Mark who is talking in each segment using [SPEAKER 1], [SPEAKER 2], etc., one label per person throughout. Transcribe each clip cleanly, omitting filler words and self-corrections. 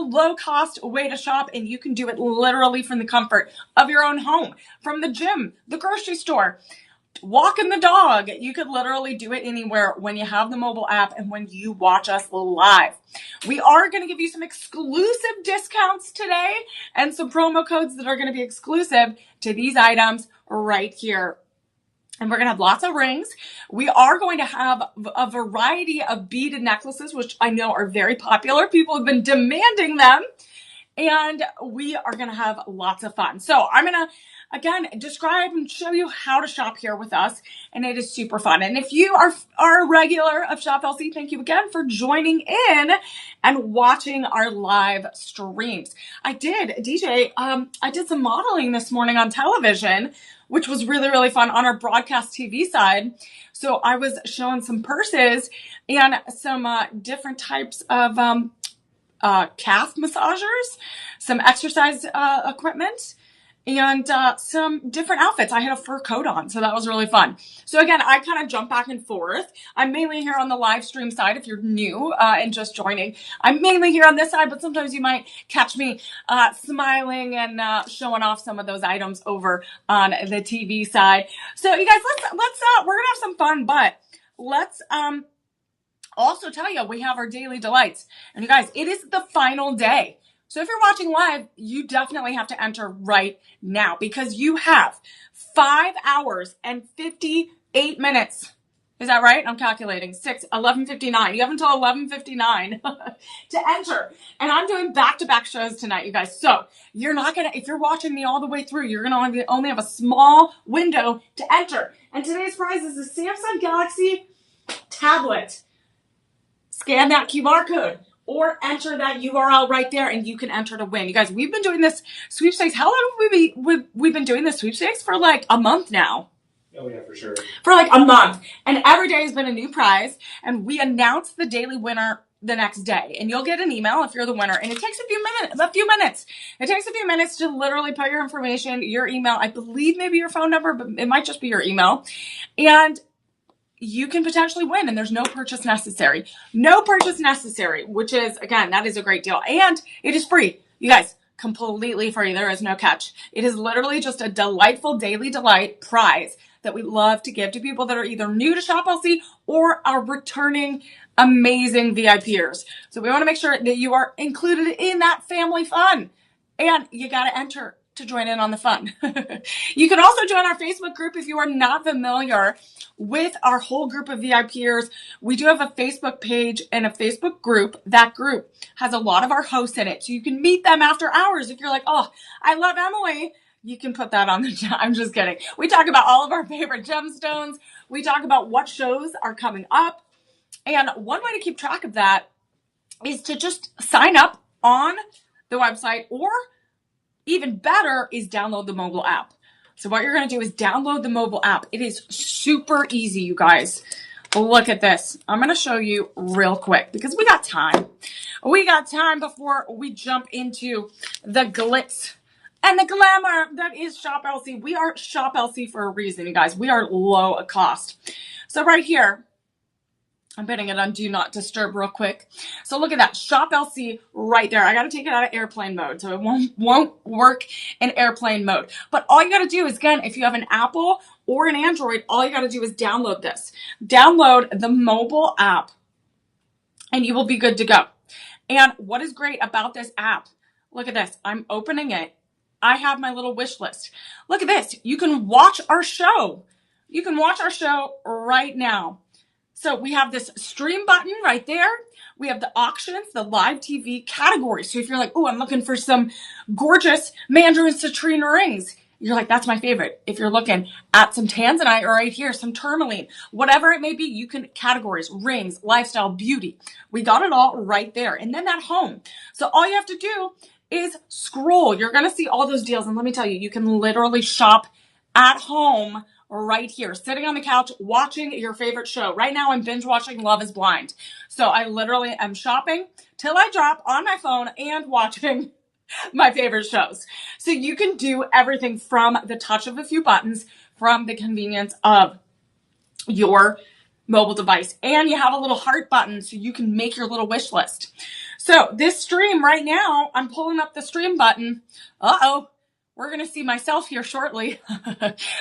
[SPEAKER 1] low cost way to shop, and you can do it literally from the comfort of your own home, from the gym, the grocery store, walking the dog. You could literally do it anywhere when you have the mobile app and when you watch us live. We are going to give you some exclusive discounts today and some promo codes that are going to be exclusive to these items right here. And we're going to have lots of rings. We are going to have a variety of beaded necklaces, which I know are very popular. People have been demanding them. And we are going to have lots of fun. So I'm going to, again, describe and show you how to shop here with us. And it is super fun. And if you are a regular of Shop LC, thank you again for joining in and watching our live streams. I did some modeling this morning on television, which was really, really fun on our broadcast TV side. So I was showing some purses and some different types of calf massagers, some exercise equipment, and some different outfits. I had a fur coat on, so that was really fun. So again, I kind of jump back and forth. I'm mainly here on the live stream side if you're new and just joining. I'm mainly here on this side, but sometimes you might catch me smiling and showing off some of those items over on the TV side. So you guys, let's we're gonna have some fun, but let's also tell you we have our daily delights. And you guys, it is the final day. So if you're watching live, you definitely have to enter right now because you have 5 hours and 58 minutes. Is that right? I'm calculating. 11:59. You have until 11:59 to enter. And I'm doing back-to-back shows tonight, you guys. So you're not going to, if you're watching me all the way through, you're going to only have a small window to enter. And today's prize is the Samsung Galaxy tablet. Scan that QR code or enter that URL right there and you can enter to win. You guys, we've been doing this sweepstakes. How long have we been doing this sweepstakes? For like a month now.
[SPEAKER 2] Oh yeah, for sure.
[SPEAKER 1] For like a month. And every day has been a new prize. And we announce the daily winner the next day. And you'll get an email if you're the winner. And it takes a few minutes. It takes a few minutes to literally put your information, your email, I believe maybe your phone number, but it might just be your email. And you can potentially win, and there's no purchase necessary. No purchase necessary, which is, again, that is a great deal. And it is free. You guys, completely free. There is no catch. It is literally just a delightful daily delight prize that we love to give to people that are either new to Shop LC or are returning amazing VIPers. So we want to make sure that you are included in that family fun. And you got to enter to join in on the fun. You can also join our Facebook group if you are not familiar with our whole group of VIPers. We do have a Facebook page and a Facebook group. That group has a lot of our hosts in it. So you can meet them after hours. If you're like, oh, I love Emily, you can put that on the chat. I'm just kidding. We talk about all of our favorite gemstones. We talk about what shows are coming up. And one way to keep track of that is to just sign up on the website, or even better is download the mobile app. So what you're going to do is download the mobile app. It is super easy, you guys. Look at this. I'm going to show you real quick because we got time. We got time before we jump into the glitz and the glamour that is Shop LC. We are Shop LC for a reason, you guys. We are low cost. So right here, I'm putting it on Do Not Disturb real quick. So look at that, Shop LC right there. I got to take it out of airplane mode, so it won't work in airplane mode. But all you got to do is, again, if you have an Apple or an Android, all you got to do is download this. Download the mobile app, and you will be good to go. And what is great about this app, look at this. I'm opening it. I have my little wish list. Look at this. You can watch our show. You can watch our show right now. So we have this stream button right there. We have the auctions, the live TV categories. So if you're like, oh, I'm looking for some gorgeous Mandarin citrine rings, you're like, that's my favorite. If you're looking at some tanzanite or right here, some tourmaline, whatever it may be, you can categories, rings, lifestyle, beauty. We got it all right there. And then that home. So all you have to do is scroll. You're going to see all those deals. And let me tell you, you can literally shop at home right here, sitting on the couch, watching your favorite show. Right now, I'm binge watching Love is Blind. So I literally am shopping till I drop on my phone and watching my favorite shows. So you can do everything from the touch of a few buttons, from the convenience of your mobile device. And you have a little heart button so you can make your little wish list. So this stream right now, I'm pulling up the stream button. Uh-oh. We're going to see myself here shortly.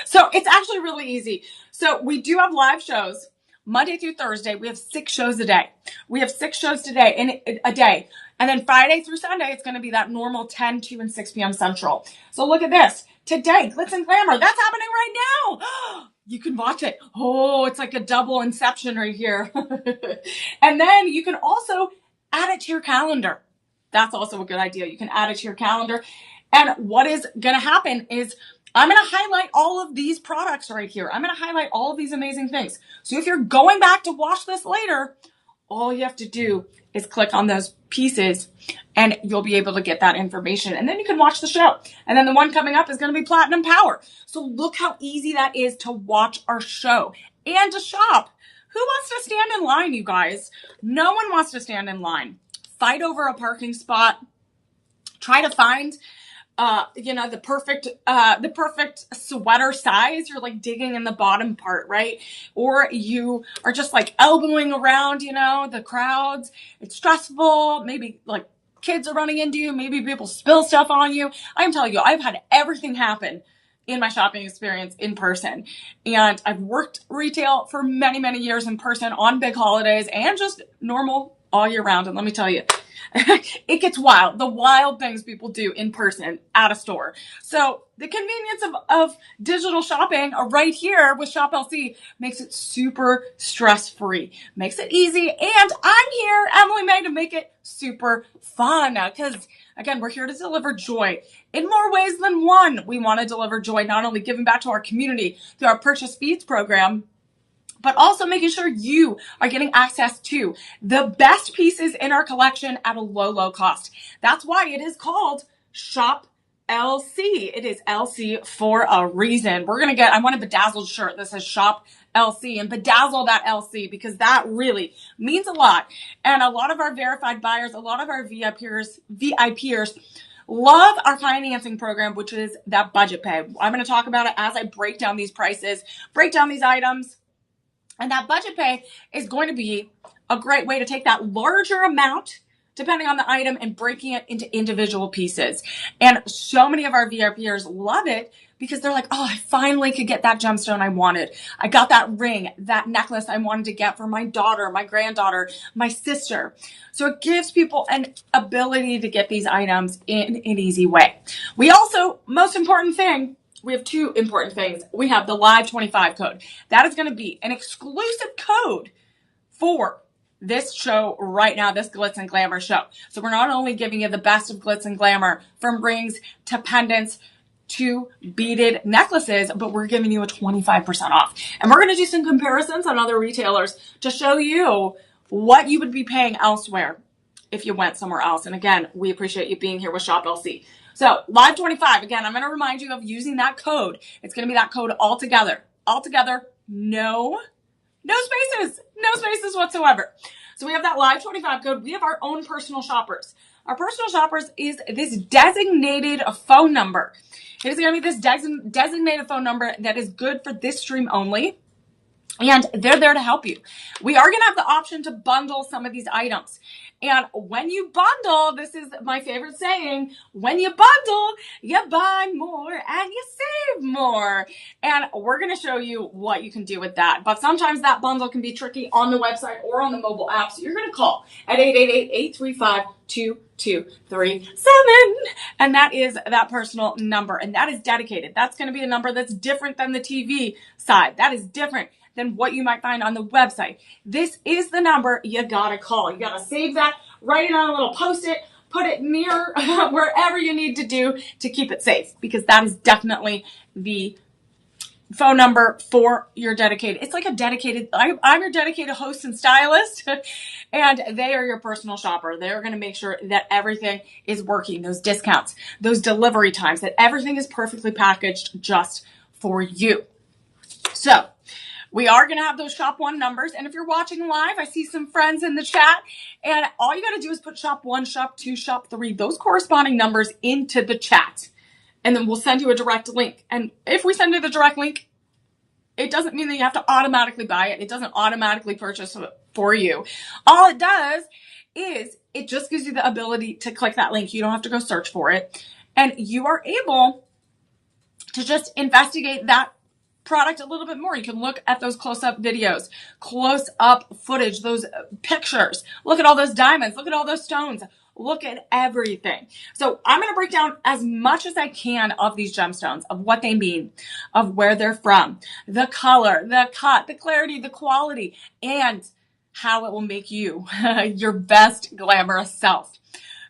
[SPEAKER 1] So it's actually really easy. So we do have live shows Monday through Thursday. We have 6 shows a day. We have 6 shows today in a day. And then Friday through Sunday, it's going to be that normal 10, 2, and 6 p.m. Central. So look at this. Today, Glitz and Glamour. That's happening right now. You can watch it. Oh, it's like a double inception right here. And then you can also add it to your calendar. That's also a good idea. You can add it to your calendar. And what is going to happen is I'm going to highlight all of these products right here. I'm going to highlight all of these amazing things. So if you're going back to watch this later, all you have to do is click on those pieces and you'll be able to get that information. And then you can watch the show. And then the one coming up is going to be Platinum Power. So look how easy that is to watch our show and to shop. Who wants to stand in line, you guys? No one wants to stand in line. Fight over a parking spot. Try to find the perfect sweater size. You're like digging in the bottom part, right? Or you are just like elbowing around, the crowds. It's stressful. Maybe like kids are running into you. Maybe people spill stuff on you. I'm telling you, I've had everything happen in my shopping experience in person. And I've worked retail for many, many years in person on big holidays and just normal all year round. And let me tell you, it gets wild. The wild things people do in person at a store. So the convenience of digital shopping right here with Shop LC makes it super stress-free, makes it easy. And I'm here, Emily Mae, to make it super fun. Because again, we're here to deliver joy in more ways than one. We want to deliver joy, not only giving back to our community through our Purchase Feeds program, but also making sure you are getting access to the best pieces in our collection at a low, low cost. That's why it is called Shop LC. It is LC for a reason. I want a bedazzled shirt that says Shop LC and bedazzle that LC because that really means a lot. And a lot of our verified buyers, a lot of our VIPers love our financing program, which is that budget pay. I'm going to talk about it as I break down these prices, break down these items. And that budget pay is going to be a great way to take that larger amount, depending on the item, and breaking it into individual pieces. And so many of our VIPers love it because they're like, oh, I finally could get that gemstone I wanted. I got that ring, that necklace I wanted to get for my daughter, my granddaughter, my sister. So it gives people an ability to get these items in an easy way. We also, most important thing, we have 2 important things. We have the Live 25 code. That is going to be an exclusive code for this show right now, this Glitz and Glamour show. So we're not only giving you the best of Glitz and Glamour, from rings to pendants to beaded necklaces, but we're giving you a 25% off. And we're going to do some comparisons on other retailers to show you what you would be paying elsewhere if you went somewhere else. And again, we appreciate you being here with Shop LC. So Live 25, again, I'm going to remind you of using that code. It's going to be that code altogether. Altogether, no spaces whatsoever. So we have that Live 25 code. We have our own personal shoppers. Our personal shoppers is this designated phone number. It is going to be this designated phone number that is good for this stream only. And they're there to help you. We are going to have the option to bundle some of these items. And when you bundle, this is my favorite saying, when you bundle, you buy more and you save more. And we're going to show you what you can do with that. But sometimes that bundle can be tricky on the website or on the mobile app. So you're going to call at 888-835-2237. And that is that personal number. And that is dedicated. That's going to be a number that's different than the TV side. That is different than what you might find on the website. This is the number you gotta call. You gotta save that, write it on a little post-it, put it near wherever you need to do to keep it safe, because that is definitely the phone number for your dedicated. It's like a dedicated, I'm your dedicated host and stylist, and they are your personal shopper. They're going to make sure that everything is working, those discounts, those delivery times, that everything is perfectly packaged just for you. So we are going to have those Shop 1 numbers. And if you're watching live, I see some friends in the chat. And all you got to do is put Shop 1, Shop 2, Shop 3, those corresponding numbers into the chat. And then we'll send you a direct link. And if we send you the direct link, it doesn't mean that you have to automatically buy it. It doesn't automatically purchase it for you. All it does is it just gives you the ability to click that link. You don't have to go search for it. And you are able to just investigate that product a little bit more. You can look at those close-up videos, close-up footage, those pictures. Look at all those diamonds. Look at all those stones. Look at everything. So I'm going to break down as much as I can of these gemstones, of what they mean, of where they're from, the color, the cut, the clarity, the quality, and how it will make you your best glamorous self.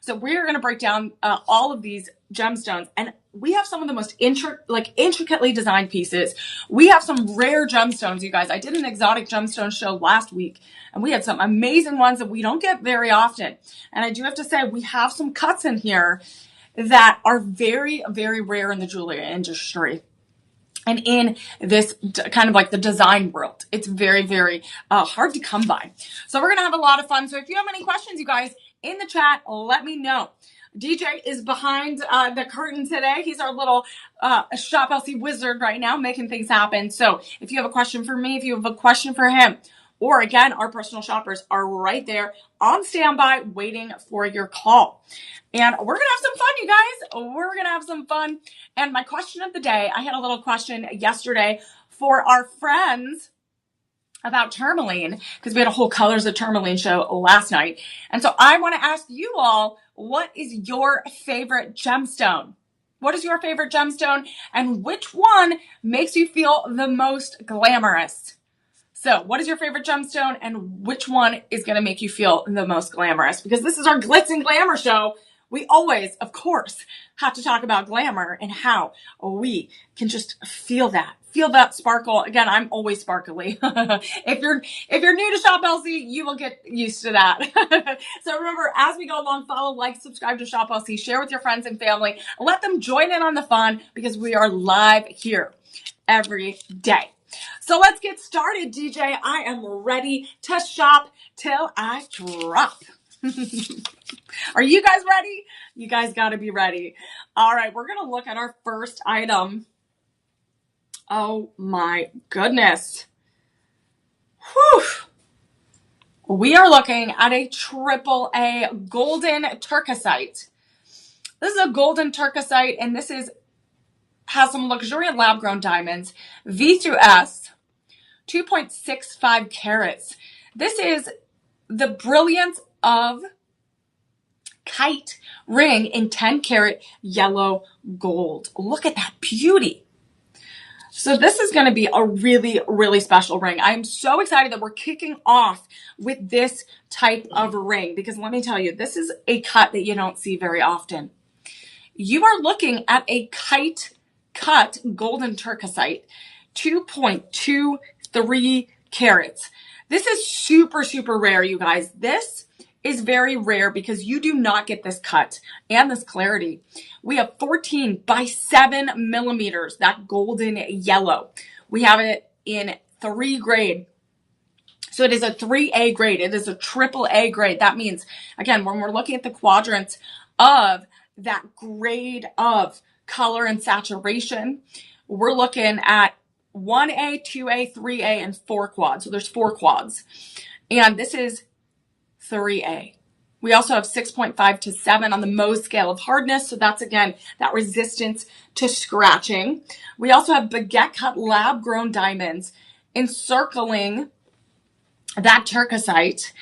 [SPEAKER 1] So we're going to break down all of these gemstones, and we have some of the most intricately designed pieces. We have some rare gemstones, you guys. I did an exotic gemstone show last week, and we had some amazing ones that we don't get very often. And I do have to say, we have some cuts in here that are very, very rare in the jewelry industry. And in this kind of like the design world, it's very, very hard to come by. So we're going to have a lot of fun. So if you have any questions, you guys, in the chat, let me know. DJ is behind the curtain today. He's our little Shop LC wizard right now, making things happen. So if you have a question for me, if you have a question for him, or again, our personal shoppers are right there on standby waiting for your call. And we're going to have some fun, you guys. We're going to have some fun. And my question of the day, I had a little question yesterday for our friends about tourmaline, because we had a whole Colors of Tourmaline show last night. And so I want to ask you all, what is your favorite gemstone? What is your favorite gemstone? And which one makes you feel the most glamorous? So what is your favorite gemstone, and which one is going to make you feel the most glamorous? Because this is our Glitz and Glamour show. We always, of course, have to talk about glamour and how we can just feel that sparkle. Again, I'm always sparkly. If you're new to Shop LC, you will get used to that. So remember, as we go along, follow, like, subscribe to Shop LC, share with your friends and family, let them join in on the fun, because we are live here every day. So let's get started, DJ. I am ready to shop till I drop. Are you guys ready? You guys got to be ready. All right, we're going to look at our first item. Oh my goodness. Whew. We are looking at a AAA golden turquoisite. This is a golden turquoisite, and this has some luxuriant lab-grown diamonds, V through S, 2.65 carats. This is the brilliance of kite ring in 10 karat yellow gold. Look at that beauty. So this is going to be a really, really special ring. I am so excited that we're kicking off with this type of ring, because let me tell you, this is a cut that you don't see very often. You are looking at a kite cut golden turquoisite, 2.23 carats. This is super, super rare, you guys. This is very rare because you do not get this cut and this clarity. We have 14 by 7 millimeters, that golden yellow. We have it in 3 grade. So it is a 3A grade. It is a AAA grade. That means, again, when we're looking at the quadrants of that grade of color and saturation, we're looking at 1A, 2A, 3A, and 4 quads. So there's 4 quads. And this is 3A. We also have 6.5 to 7 on the Mohs scale of hardness. So that's, again, that resistance to scratching. We also have baguette cut lab grown diamonds encircling that turquoisite.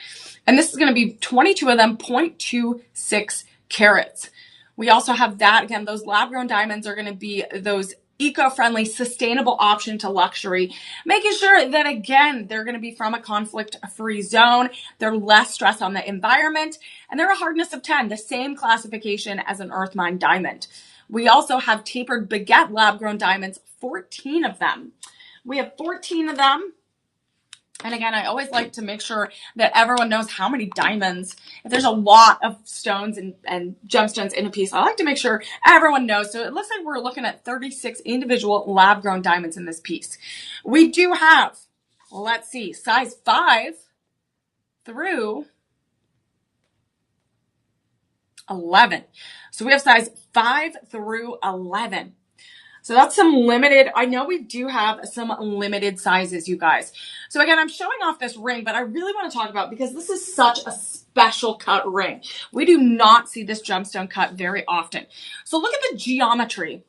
[SPEAKER 1] And this is going to be 22 of them, 0.26 carats. We also have that, again, those lab-grown diamonds are going to be those eco-friendly, sustainable option to luxury, making sure that, again, they're going to be from a conflict-free zone. They're less stress on the environment, and they're a hardness of 10, the same classification as an earth mine diamond. We also have tapered baguette lab-grown diamonds, 14 of them. We have 14 of them. And again, I always like to make sure that everyone knows how many diamonds. If there's a lot of stones and gemstones in a piece, I like to make sure everyone knows. So it looks like we're looking at 36 individual lab-grown diamonds in this piece. We do have, let's see, size 5 through 11. So we have size 5 through 11. So that's some limited, I know we do have some limited sizes, you guys. So again, I'm showing off this ring, but I really want to talk about, because this is such a special cut ring. We do not see this gemstone cut very often. So look at the geometry.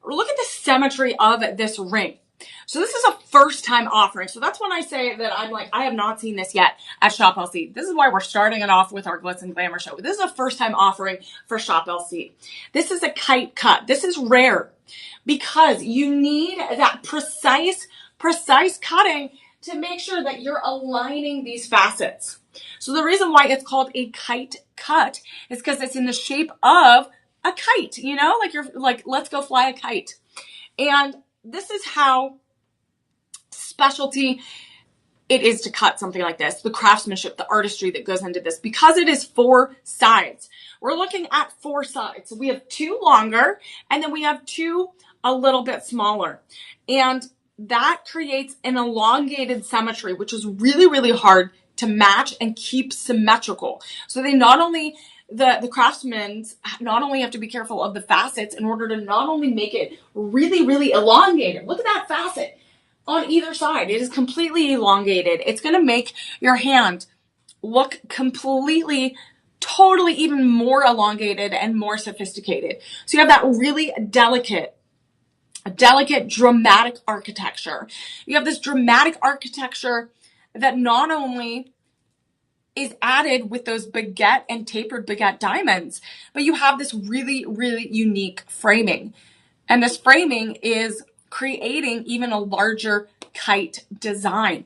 [SPEAKER 1] Look at the symmetry of this ring. So this is a first time offering. So that's when I say that I'm like, I have not seen this yet at Shop LC. This is why we're starting it off with our Glitz and Glamour show. This is a first time offering for Shop LC. This is a kite cut. This is rare because you need that precise cutting to make sure that you're aligning these facets. So the reason why it's called a kite cut is because it's in the shape of a kite, you know, like you're like, let's go fly a kite. And this is how specialty it is to cut something like this, the craftsmanship, the artistry that goes into this, because it is 4 sides. We're looking at 4 sides. So we have 2 longer, and then we have 2 a little bit smaller. And that creates an elongated symmetry, which is really, really hard to match and keep symmetrical. So they not only, the craftsmen not only have to be careful of the facets in order to not only make it really, really elongated. Look at that facet on either side. It is completely elongated. It's going to make your hand look completely, totally even more elongated and more sophisticated. So you have that really delicate, dramatic architecture. You have this dramatic architecture that not only is added with those baguette and tapered baguette diamonds, but you have this really, really unique framing. And this framing is creating even a larger kite design.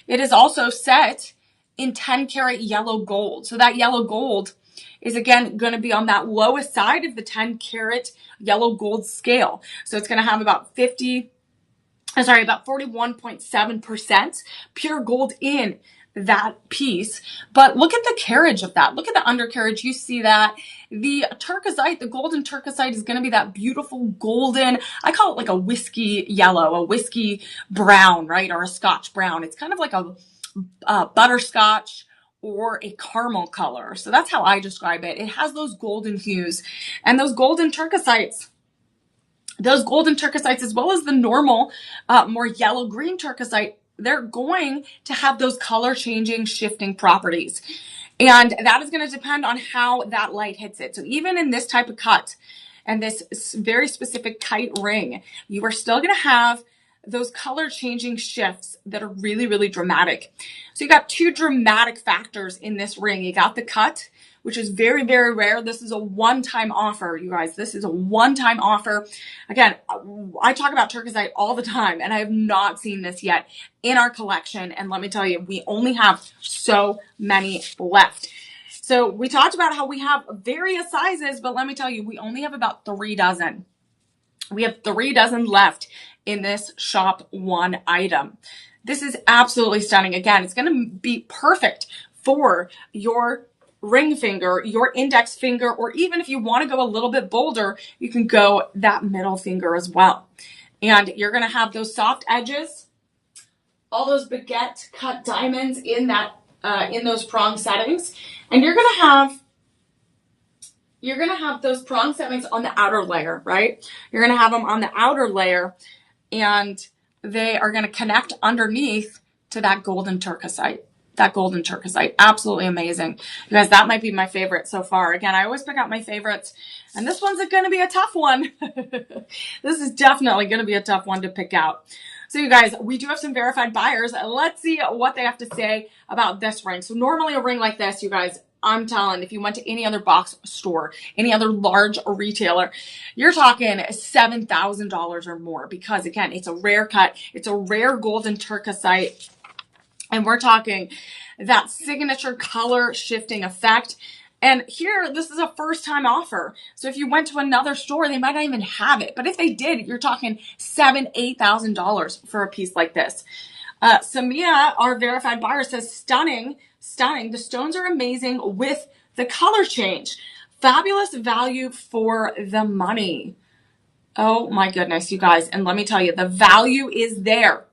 [SPEAKER 1] It is also set in 10 karat yellow gold. So that yellow gold is again going to be on that lowest side of the 10 karat yellow gold scale. So it's going to have about 41.7% pure gold in that piece. But look at the carriage of that. Look at the undercarriage. You see that the turquoisite, the golden turquoisite, is going to be that beautiful golden, I call it like a whiskey yellow, a whiskey brown, right? Or a Scotch brown. It's kind of like a butterscotch or a caramel color. So that's how I describe it. It has those golden hues and those golden turquoisites. Those golden turquoisites, as well as the normal, more yellow-green turquoisite, they're going to have those color changing, shifting properties. And that is going to depend on how that light hits it. So even in this type of cut and this very specific kite ring, you are still going to have those color changing shifts that are really, really dramatic. So you got 2 dramatic factors in this ring. You got the cut, which is very, very rare. This is a one-time offer, you guys. This is a one-time offer. Again, I talk about turquoisite all the time, and I have not seen this yet in our collection. And let me tell you, we only have so many left. So we talked about how we have various sizes, but let me tell you, we only have about 3 dozen. We have 3 dozen left in this shop 1 item. This is absolutely stunning. Again, it's going to be perfect for your ring finger, your index finger, or even if you want to go a little bit bolder, you can go that middle finger as well. And you're going to have those soft edges, all those baguette cut diamonds in that in those prong settings, and you're going to have those prong settings on the outer layer, right? You're going to have them on the outer layer, and they are going to connect underneath to that golden turquoisite. That golden turquoisite. Absolutely amazing. You guys, that might be my favorite so far. Again, I always pick out my favorites, and this one's going to be a tough one. This is definitely going to be a tough one to pick out. So you guys, we do have some verified buyers. Let's see what they have to say about this ring. So normally a ring like this, you guys, I'm telling, if you went to any other box store, any other large retailer, you're talking $7,000 or more, because again, it's a rare cut. It's a rare golden turquoisite. And we're talking that signature color shifting effect. And here, this is a first time offer. So if you went to another store, they might not even have it. But if they did, you're talking $7,000, $8,000 for a piece like this. Samia, our verified buyer, says stunning, stunning. The stones are amazing with the color change. Fabulous value for the money. Oh my goodness, you guys. And let me tell you, the value is there.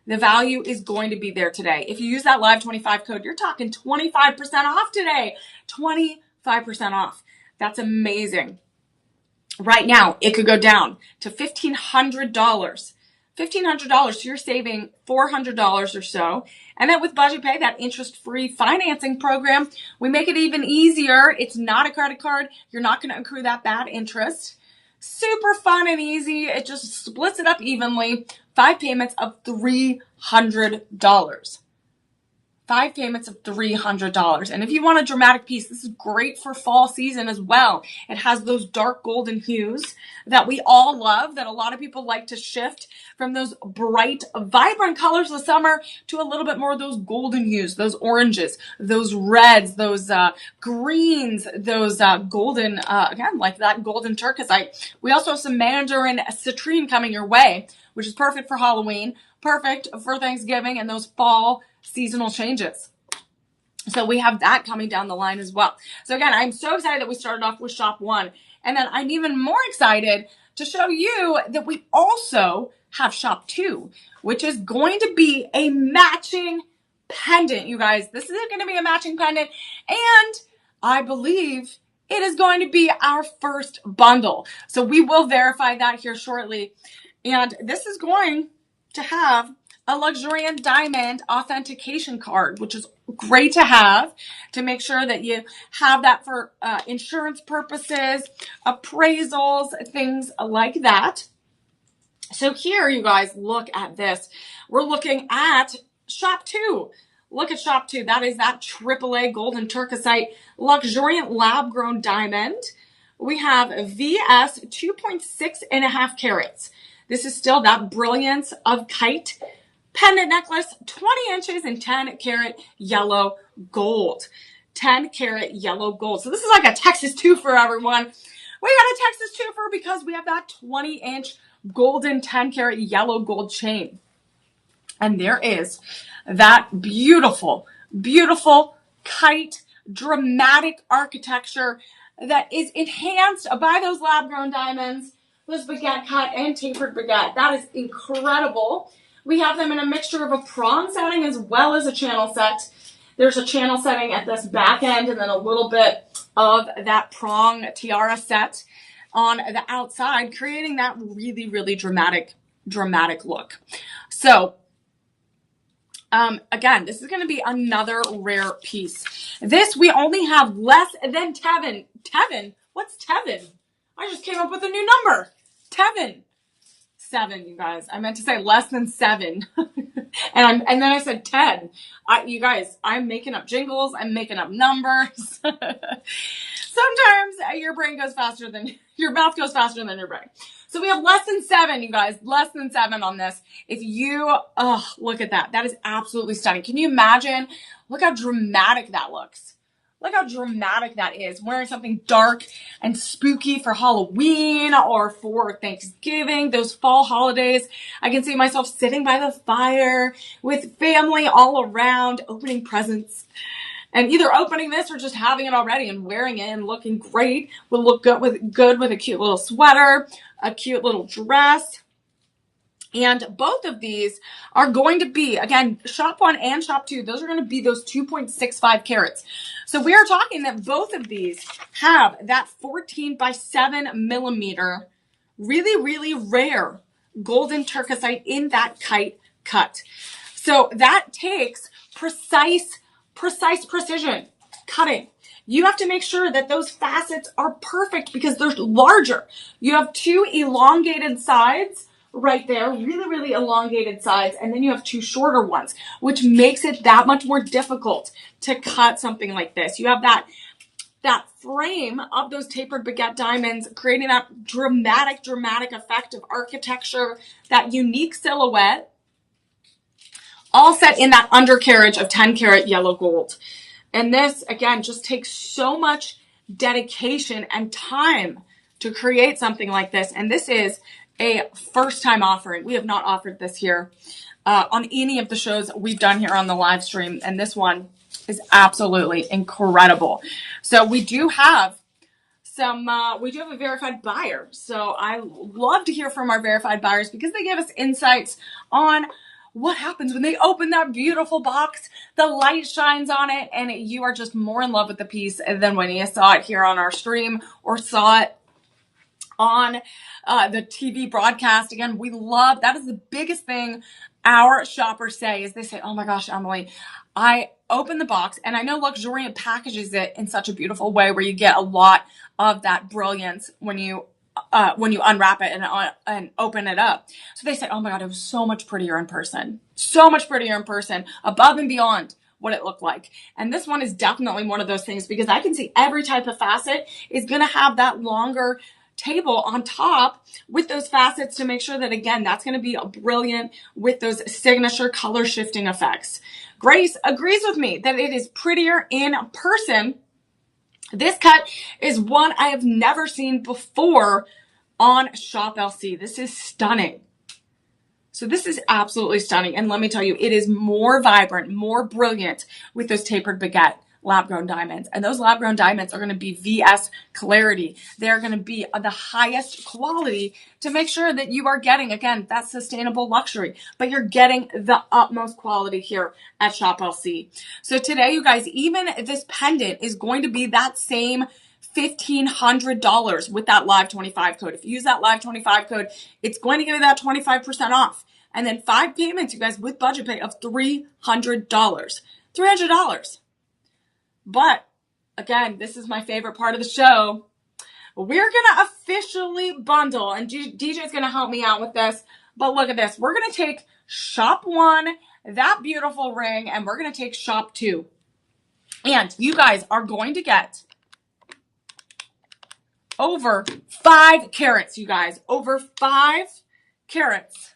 [SPEAKER 1] The value is going to be there today. If you use that live 25 code, you're talking 25% off today. 25% off. That's amazing. right now, it could go down to $1,500. $1,500, so you're saving $400 or so. And then with Budget Pay, that interest-free financing program, we make it even easier. It's not a credit card. You're not going to accrue that bad interest. Super fun and easy. It just splits it up evenly. 5 payments of $300. 5 payments of $300. And if you want a dramatic piece, this is great for fall season as well. It has those dark golden hues that we all love, that a lot of people like to shift from those bright, vibrant colors of the summer to a little bit more of those golden hues, those oranges, those reds, those greens, those golden, again, like that golden turquoisite. We also have some mandarin citrine coming your way, which is perfect for Halloween, perfect for Thanksgiving and those fall seasonal changes. So we have that coming down the line as well. So again, I'm so excited that we started off with shop 1. And then I'm even more excited to show you that we also have shop 2, which is going to be a matching pendant, you guys. This is going to be a matching pendant. And I believe it is going to be our first bundle. So we will verify that here shortly. And this is going to have a luxuriant diamond authentication card, which is great to have to make sure that you have that for insurance purposes, appraisals, things like that. So here, you guys, look at this. We're looking at shop 2. Look at shop 2. That is that AAA golden turquoisite luxuriant lab-grown diamond. We have VS 2.6.5 carats. This is still that brilliance of kite pendant necklace, 20 inches and 10 karat yellow gold. 10 karat yellow gold. So this is like a Texas twofer, everyone. We got a Texas twofer because we have that 20-inch golden 10 karat yellow gold chain. And there is that beautiful, beautiful kite, dramatic architecture that is enhanced by those lab-grown diamonds, those baguette cut and tapered baguette. That is incredible. We have them in a mixture of a prong setting as well as a channel set. There's a channel setting at this back end and then a little bit of that prong tiara set on the outside, creating that really, really dramatic look. So, again, this is going to be another rare piece. This, we only have less than Tevin. Tevin? What's Tevin? I just came up with a new number. Tevin. 7, you guys. I meant to say less than 7. and then I said 10. You guys, I'm making up jingles. I'm making up numbers. Sometimes your brain goes faster than your mouth goes faster than your brain. So we have less than 7, you guys. Less than 7 on this. If you, look at that. That is absolutely stunning. Can you imagine? Look how dramatic that looks. Look how dramatic that is. Wearing something dark and spooky for Halloween or for Thanksgiving, those fall holidays. I can see myself sitting by the fire with family all around, opening presents. And either opening this or just having it already and wearing it and looking great. Will look good with a cute little sweater, a cute little dress. And both of these are going to be, again, shop 1 and shop 2. Those are going to be those 2.65 carats. So we are talking that both of these have that 14 by 7 millimeter, really, really rare golden turquoisite in that kite cut. So that takes precise precision cutting. You have to make sure that those facets are perfect because they're larger. You have 2 elongated sides right there, really, really elongated sides, and then you have 2 shorter ones, which makes it that much more difficult to cut something like this. You have that frame of those tapered baguette diamonds, creating that dramatic effect of architecture, that unique silhouette, all set in that undercarriage of 10 karat yellow gold. And this, again, just takes so much dedication and time to create something like this. And this is a first time offering. We have not offered this here on any of the shows we've done here on the live stream. And this one is absolutely incredible. So we do have a verified buyer. So I love to hear from our verified buyers because they give us insights on what happens when they open that beautiful box. The light shines on it and you are just more in love with the piece than when you saw it here on our stream or saw it on the TV broadcast. Again, we love, that is the biggest thing our shoppers say is they say, oh my gosh, Emily, I open the box and I know Luxuriant packages it in such a beautiful way where you get a lot of that brilliance when you unwrap it and open it up. So they said, oh my God, it was so much prettier in person. So much prettier in person, above and beyond what it looked like. And this one is definitely one of those things because I can see every type of facet is going to have that longer table on top with those facets to make sure that, again, that's going to be brilliant with those signature color shifting effects. Grace agrees with me that it is prettier in person. This cut is one I have never seen before on Shop LC. This is stunning. So this is absolutely stunning. And let me tell you, it is more vibrant, more brilliant with those tapered baguette lab-grown diamonds. And those lab-grown diamonds are going to be VS clarity. They're going to be the highest quality to make sure that you are getting, again, that sustainable luxury, but you're getting the utmost quality here at Shop LC. So today, you guys, even this pendant is going to be that same $1,500 with that Live 25 code. If you use that Live 25 code, it's going to give you that 25% off. And then 5 payments, you guys, with budget pay of $300. $300. But again, this is my favorite part of the show. We're going to officially bundle, and DJ's going to help me out with this. But look at this. We're going to take Shop 1, that beautiful ring, and we're going to take Shop 2. And you guys are going to get over 5 carats, you guys. Over 5 carats.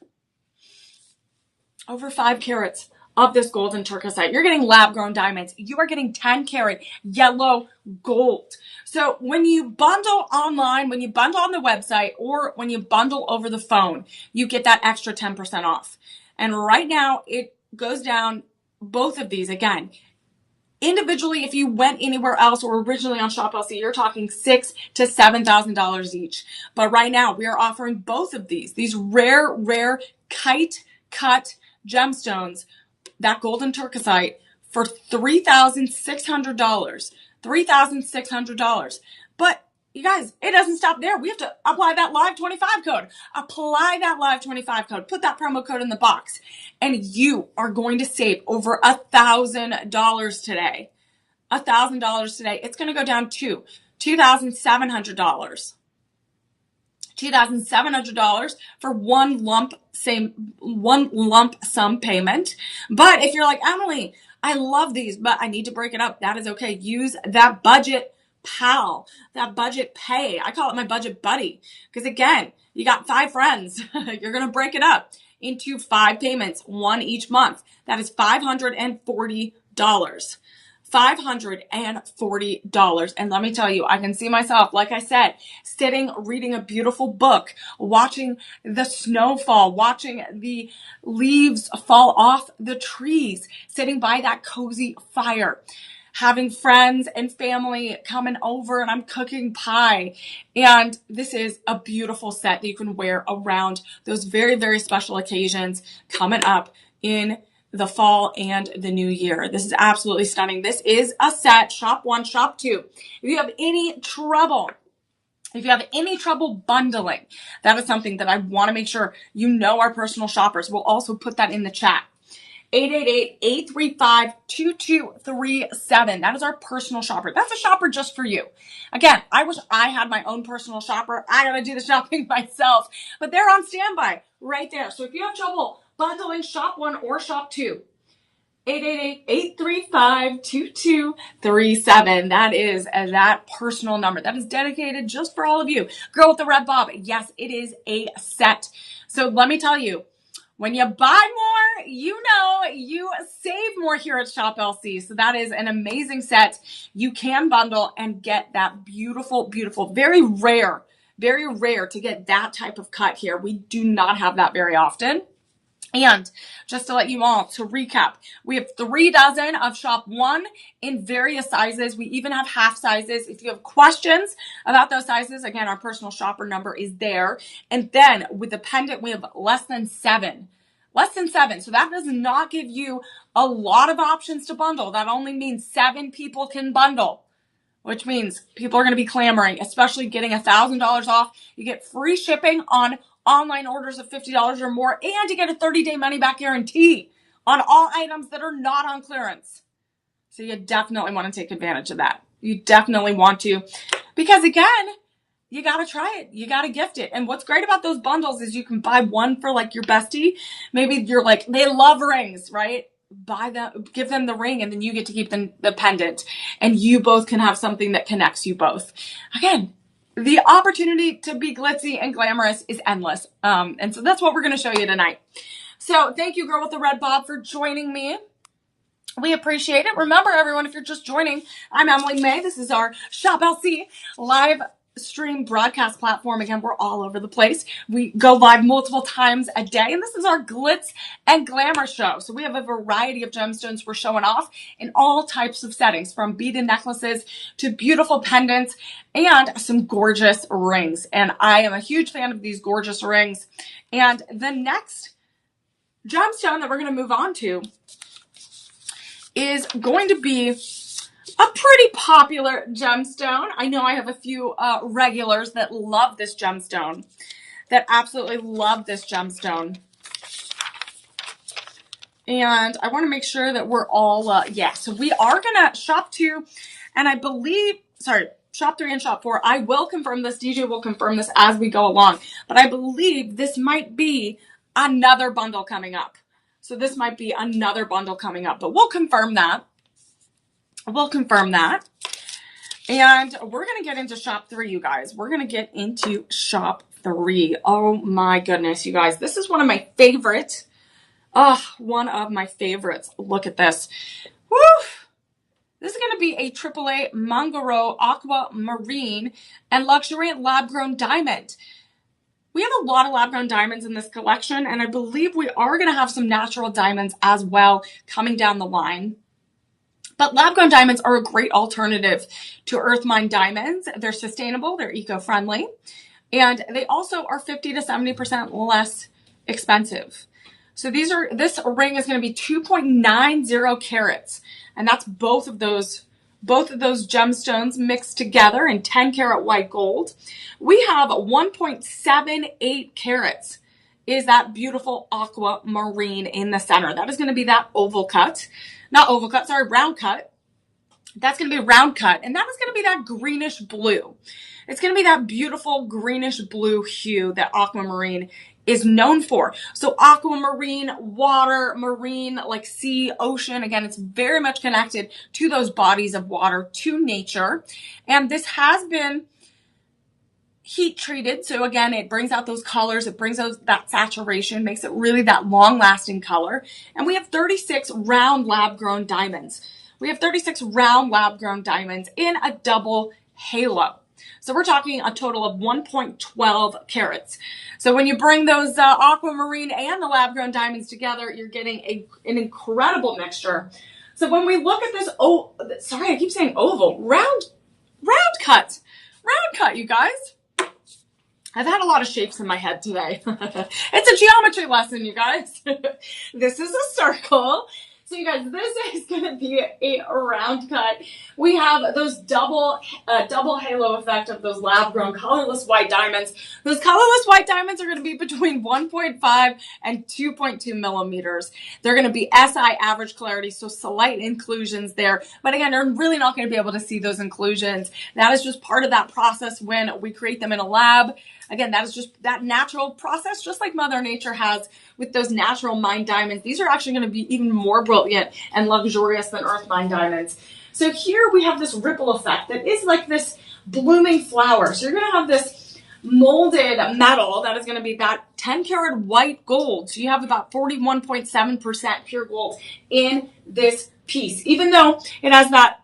[SPEAKER 1] Over 5 carats of this golden turquoisite. You're getting lab-grown diamonds. You are getting 10 karat yellow gold. So when you bundle online, when you bundle on the website, or when you bundle over the phone, you get that extra 10% off. And right now it goes down, both of these, again, individually, if you went anywhere else or originally on Shop LC, you're talking $6,000 to $7,000 each. But right now we are offering both of these rare kite cut gemstones, that golden turquoisite, for $3,600. $3,600. But you guys, it doesn't stop there. We have to apply that Live 25 code. Apply that Live 25 code. Put that promo code in the box. And you are going to save over $1,000 today. $1,000 today. It's going to go down to $2,700. $2,700 for one lump sum payment. But if you're like, Emily, I love these, but I need to break it up, that is okay. Use that budget pal, that budget pay. I call it my budget buddy. Because again, you got 5 friends. You're going to break it up into 5 payments, one each month. That is $540. $540. And let me tell you, I can see myself, like I said, sitting, reading a beautiful book, watching the snow fall, watching the leaves fall off the trees, sitting by that cozy fire, having friends and family coming over, and I'm cooking pie. And this is a beautiful set that you can wear around those very, very special occasions coming up in the fall and the new year. This is absolutely stunning. This is a set, Shop 1, Shop 2. If you have any trouble bundling, that is something that I want to make sure you know. Our personal shoppers will also put that in the chat. 888-835-2237. That is our personal shopper. That's a shopper just for you. Again, I wish I had my own personal shopper. I gotta do the shopping myself, but they're on standby right there. So if you have trouble bundling Shop 1 or Shop 2, 888-835-2237. That is that personal number. That is dedicated just for all of you. Girl with the red bob. Yes, it is a set. So let me tell you, when you buy more, you know you save more here at Shop LC. So that is an amazing set. You can bundle and get that beautiful, beautiful, very rare to get that type of cut here. We do not have that very often. And just to let you all, to recap, we have 3 dozen of Shop 1 in various sizes. We even have half sizes. If you have questions about those sizes, again, our personal shopper number is there. And then with the pendant, we have less than 7. Less than 7. So that does not give you a lot of options to bundle. That only means 7 people can bundle. which means people are going to be clamoring, especially getting $1,000 off. You get free shipping on online orders of $50 or more, and you get a 30-day money-back guarantee on all items that are not on clearance. So you definitely want to take advantage of that. You definitely want to, because again, you got to try it. You got to gift it. And what's great about those bundles is you can buy one for like your bestie. Maybe you're like, they love rings, right? Buy them, give them the ring, and then you get to keep the pendant, and you both can have something that connects you both. Again, the opportunity to be glitzy and glamorous is endless. And so that's what we're going to show you tonight. So thank you, girl with the red bob, for joining me. We appreciate it. Remember, everyone, if you're just joining, I'm Emily Mae. This is our Shop LC live stream broadcast platform. Again, we're all over the place. We go live multiple times a day, and this is our Glitz and Glamour show. So we have a variety of gemstones we're showing off in all types of settings, from beaded necklaces to beautiful pendants and some gorgeous rings. And I am a huge fan of these gorgeous rings. And the next gemstone that we're going to move on to is going to be a pretty popular gemstone. I know I have a few regulars that love this gemstone, that absolutely love this gemstone. And I want to make sure that we're all, so we are going to shop 2, and I believe, shop 3 and shop 4. I will confirm this. DJ will confirm this as we go along. But I believe this might be another bundle coming up. So this might be another bundle coming up, but we'll confirm that. We'll confirm that. And we're going to get into shop 3, you guys. We're going to get into shop 3. Oh my goodness, you guys. This is one of my favorites. One of my favorites. Look at this. Woo! This is going to be a AAA Mangaro Aquamarine and Luxuriant Lab-Grown Diamond. We have a lot of lab-grown diamonds in this collection, and I believe we are going to have some natural diamonds as well coming down the line. But lab-grown diamonds are a great alternative to earth mine diamonds. They're sustainable, they're eco-friendly, and they also are 50 to 70% less expensive. So this ring is going to be 2.90 carats, and that's both of those gemstones mixed together in 10 karat white gold. We have 1.78 carats is that beautiful aquamarine in the center. That is going to be that round cut. That's going to be a round cut, and that is going to be that greenish blue. It's going to be that beautiful greenish blue hue that aquamarine is known for. So aquamarine, water, marine, like sea, ocean. Again, it's very much connected to those bodies of water, to nature. And this has been heat treated. So again, it brings out those colors. It brings out that saturation, makes it really that long lasting color. And we have 36 round lab grown diamonds. We have 36 round lab grown diamonds in a double halo. So we're talking a total of 1.12 carats. So when you bring those aquamarine and the lab-grown diamonds together, you're getting an incredible mixture. So when we look at this, I keep saying oval, round cut, you guys. I've had a lot of shapes in my head today. It's a geometry lesson, you guys. This is a circle. So you guys, this is going to be a round cut. We have those double halo effect of those lab-grown colorless white diamonds. Those colorless white diamonds are going to be between 1.5 and 2.2 millimeters. They're going to be SI average clarity, so slight inclusions there. But again, they're really not going to be able to see those inclusions. That is just part of that process when we create them in a lab. Again, that is just that natural process, just like Mother Nature has with those natural mined diamonds. These are actually going to be even more brilliant and luxurious than earth mined diamonds. So here we have this ripple effect that is like this blooming flower. So you're going to have this molded metal that is going to be that 10 karat white gold. So you have about 41.7% pure gold in this piece, even though it has that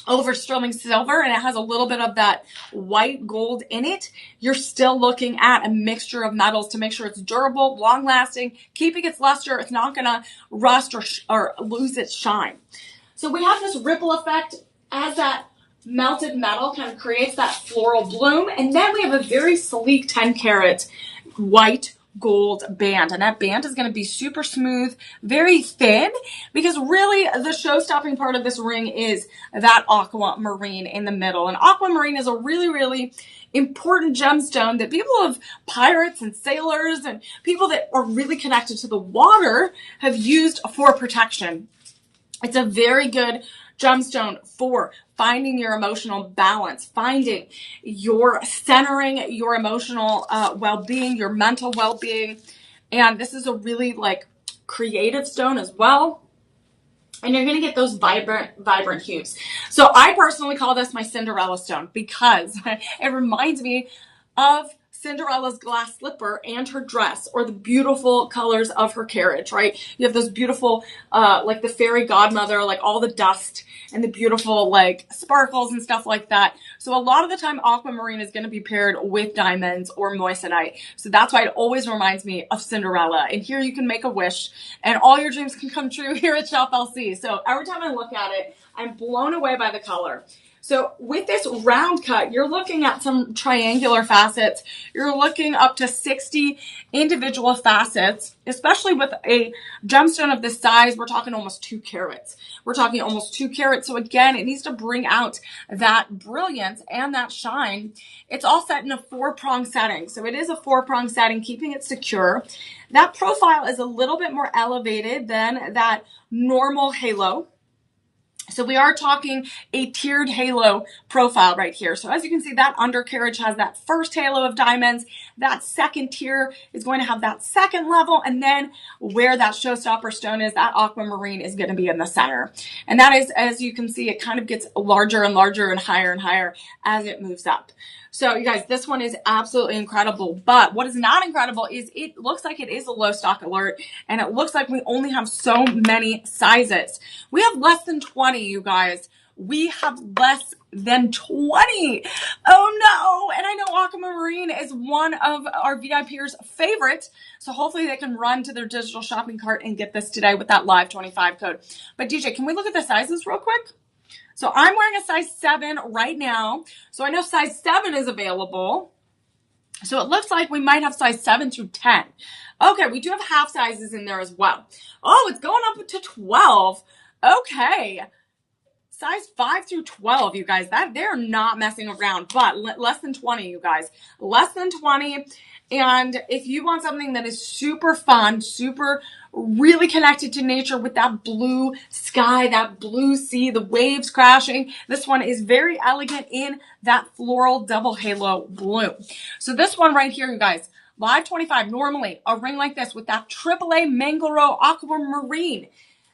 [SPEAKER 1] over sterling silver and it has a little bit of that white gold in it. You're still looking at a mixture of metals to make sure it's durable, long lasting, keeping its luster. It's not going to rust or lose its shine. So we have this ripple effect as that melted metal kind of creates that floral bloom. And then we have a very sleek 10 karat white gold band. And that band is going to be super smooth, very thin, because really the show-stopping part of this ring is that aquamarine in the middle. And aquamarine is a really, really important gemstone that people of pirates and sailors and people that are really connected to the water have used for protection. It's a very good gemstone for finding your emotional balance, finding your centering, your emotional well-being, your mental well-being. And this is a really like creative stone as well. And you're going to get those vibrant hues. So I personally call this my Cinderella stone because it reminds me of Cinderella's glass slipper and her dress, or the beautiful colors of her carriage, right? You have those beautiful, like the fairy godmother, like all the dust and the beautiful like sparkles and stuff like that. So a lot of the time aquamarine is going to be paired with diamonds or moissanite. So that's why it always reminds me of Cinderella. And here you can make a wish and all your dreams can come true here at Shop LC. So every time I look at it, I'm blown away by the color. So with this round cut, you're looking at some triangular facets. You're looking up to 60 individual facets, especially with a gemstone of this size. We're talking almost 2 carats. We're talking almost 2 carats. So again, it needs to bring out that brilliance and that shine. It's all set in a 4-prong setting. So it is a 4-prong setting, keeping it secure. That profile is a little bit more elevated than that normal halo. So we are talking a tiered halo profile right here. So as you can see, that undercarriage has that first halo of diamonds. That second tier is going to have that second level. And then where that showstopper stone is, that aquamarine is going to be in the center. And that is, as you can see, it kind of gets larger and larger and higher as it moves up. So you guys, this one is absolutely incredible. But what is not incredible is it looks like it is a low stock alert. And it looks like we only have so many sizes. We have less than 20, you guys. We have less than 20. Oh no. And I know aquamarine is one of our VIPers' favorite. So hopefully they can run to their digital shopping cart and get this today with that live 25 code. But DJ, can we look at the sizes real quick? So I'm wearing a size 7 right now. So I know size 7 is available. So it looks like we might have size 7 through 10. Okay, we do have half sizes in there as well. Oh, it's going up to 12. Okay. Size 5 through 12, you guys. They're not messing around, but less than 20, you guys. Less than 20. And if you want something that is super fun, super really connected to nature with that blue sky, that blue sea, the waves crashing, this one is very elegant in that floral double halo blue. So this one right here, you guys, live 25, normally a ring like this with that AAA Mango aquamarine,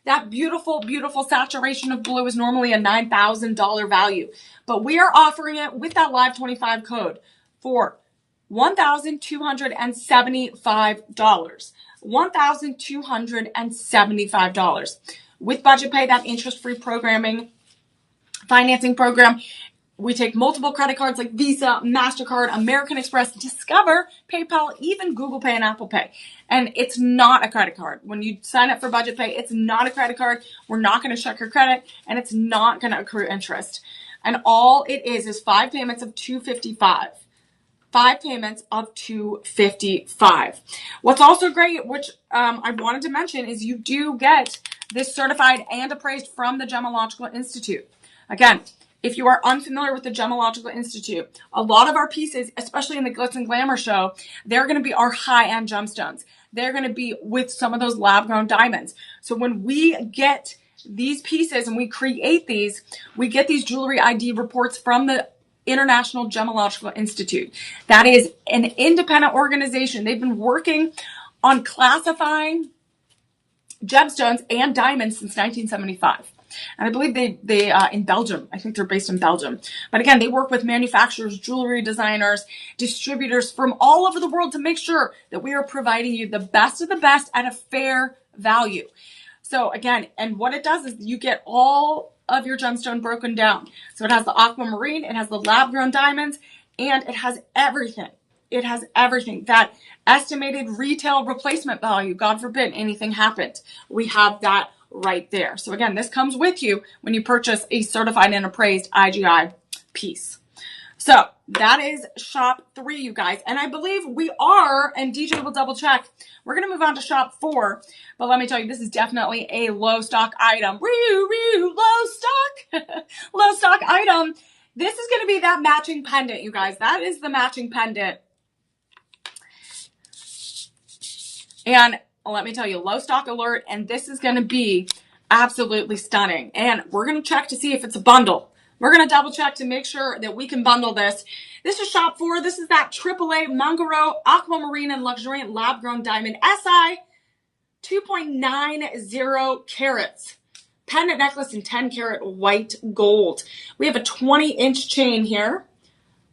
[SPEAKER 1] that beautiful, beautiful saturation of blue is normally a $9,000 value. But we are offering it with that live 25 code for $1,275. $1,275. With budget pay, that interest-free financing program, we take multiple credit cards like Visa, MasterCard, American Express, Discover, PayPal, even Google Pay and Apple Pay. And it's not a credit card. When you sign up for budget pay, it's not a credit card. We're not going to check your credit, and it's not going to accrue interest. And all it is 5 payments of $255. 5 payments of $255. What's also great, which I wanted to mention, is you do get this certified and appraised from the Gemological Institute. Again, if you are unfamiliar with the Gemological Institute, a lot of our pieces, especially in the Glitz and Glamour show, they're going to be our high-end gemstones. They're going to be with some of those lab-grown diamonds. So when we get these pieces and we create these, we get these jewelry ID reports from the International Gemological Institute. That is an independent organization. They've been working on classifying gemstones and diamonds since 1975. And I believe they in Belgium. I think they're based in Belgium. But again, they work with manufacturers, jewelry designers, distributors from all over the world to make sure that we are providing you the best of the best at a fair value. So again, and what it does is you get all of your gemstone broken down. So it has the aquamarine, it has the lab-grown diamonds, and it has everything. It has everything. That estimated retail replacement value, God forbid anything happened. We have that right there. So again, this comes with you when you purchase a certified and appraised IGI piece. So that is shop 3, you guys. And I believe we are, and DJ will double check, we're going to move on to shop 4. But let me tell you, this is definitely a low stock item. Low stock. Low stock item. This is going to be that matching pendant, you guys. That is the matching pendant. And let me tell you, low stock alert. And this is going to be absolutely stunning. And we're going to check to see if it's a bundle. We're going to double check to make sure that we can bundle this. This is shop 4. This is that AAA Mangaro Aquamarine and Luxuriant Lab Grown Diamond SI 2.90 carats. Pendant necklace in 10 karat white gold. We have a 20-inch chain here.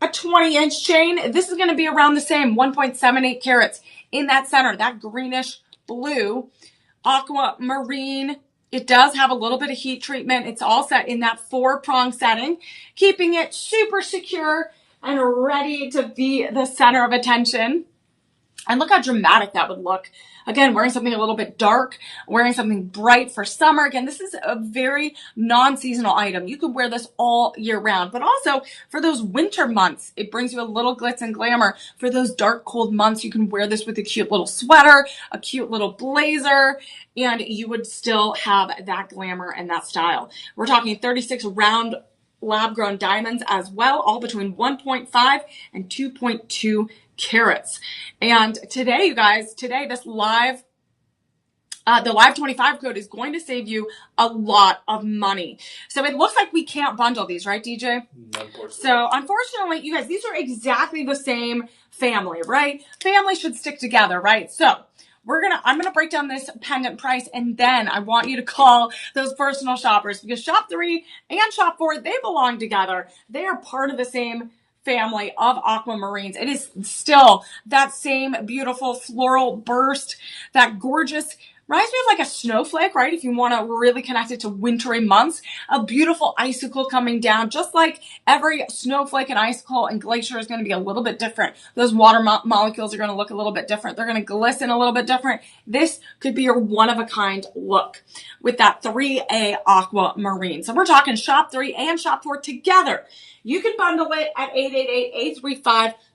[SPEAKER 1] A 20-inch chain. This is going to be around the same, 1.78 carats. In that center, that greenish blue aquamarine. It does have a little bit of heat treatment. It's all set in that 4-prong setting, keeping it super secure and ready to be the center of attention. And look how dramatic that would look. Again, wearing something a little bit dark, wearing something bright for summer. Again, this is a very non-seasonal item. You could wear this all year round, but also for those winter months, it brings you a little glitz and glamour. For those dark, cold months, you can wear this with a cute little sweater, a cute little blazer, and you would still have that glamour and that style. We're talking 36 round lab-grown diamonds as well, all between 1.5 and 2.2 carats. And today, you guys, this live, the live 25 code is going to save you a lot of money. So it looks like we can't bundle these, right, DJ? Unfortunately. So unfortunately, you guys, these are exactly the same family, right? Family should stick together, right? So I'm going to break down this pendant price, and then I want you to call those personal shoppers, because shop 3 and shop 4, they belong together. They are part of the same family of aquamarines. It is still that same beautiful floral burst, that gorgeous, reminds me of like a snowflake, right? If you want to really connect it to wintry months, a beautiful icicle coming down, just like every snowflake and icicle and glacier is going to be a little bit different. Those water molecules are going to look a little bit different. They're going to glisten a little bit different. This could be your one-of-a-kind look with that 3A aquamarine. So we're talking shop 3 and shop 4 together. You can bundle it at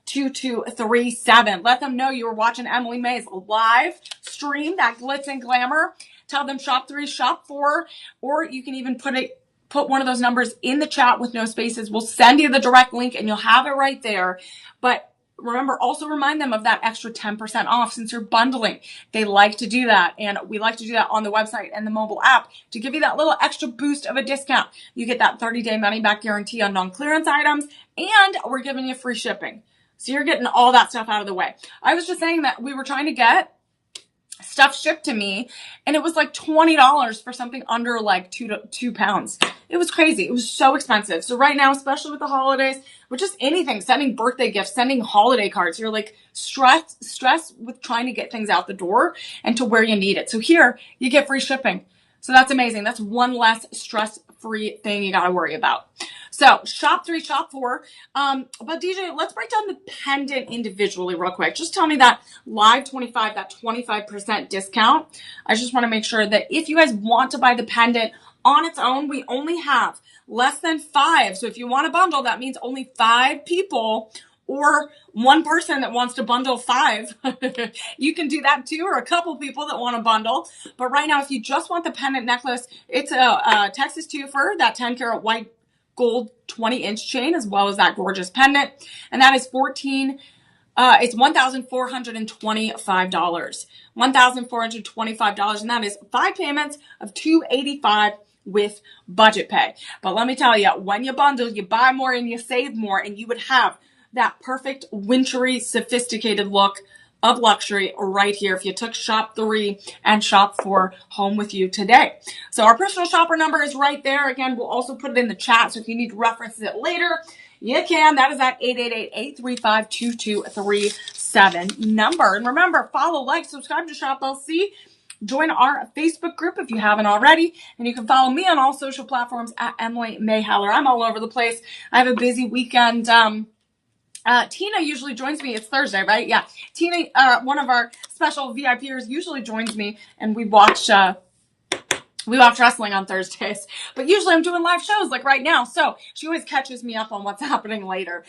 [SPEAKER 1] 888-835-2237. Let them know you were watching Emily Mae's live stream, that Glitz and Glamour. Tell them shop 3, shop 4, or you can even put one of those numbers in the chat with no spaces. We'll send you the direct link and you'll have it right there. But remember, also remind them of that extra 10% off since you're bundling. They like to do that. And we like to do that on the website and the mobile app to give you that little extra boost of a discount. You get that 30-day money-back guarantee on non-clearance items, and we're giving you free shipping. So you're getting all that stuff out of the way. I was just saying that we were trying to get stuff shipped to me, and it was like $20 for something under like 2 pounds. It was crazy. It was so expensive. So right now, especially with the holidays, with just anything, sending birthday gifts, sending holiday cards, you're like stressed with trying to get things out the door and to where you need it. So here you get free shipping. So that's amazing. That's one less stress-free thing you got to worry about. So shop 3, shop 4. But DJ, let's break down the pendant individually real quick. Just tell me that live 25, that 25% discount. I just want to make sure that if you guys want to buy the pendant on its own, we only have less than 5. So if you want to bundle, that means only 5 people or one person that wants to bundle 5. You can do that too, or a couple people that want to bundle. But right now, if you just want the pendant necklace, it's a Texas twofer, that 10 karat white gold 20-inch chain, as well as that gorgeous pendant. And that is it's $1,425. $1,425. And that is 5 payments of $285 with budget pay. But let me tell you, when you bundle, you buy more and you save more, and you would have that perfect wintry, sophisticated look of luxury right here if you took shop 3 and shop 4 home with you today. So our personal shopper number is right there. Again, we'll also put it in the chat, so if you need to reference it later, you can. That is at 888-835-2237 number. And remember, follow, like, subscribe to Shop LC. Join our Facebook group if you haven't already. And you can follow me on all social platforms at Emily Mae. I'm all over the place. I have a busy weekend. Tina usually joins me. It's Thursday, right? Yeah. Tina, one of our special VIPers, usually joins me, and we watch We watch wrestling on Thursdays, but usually I'm doing live shows like right now. So she always catches me up on what's happening later.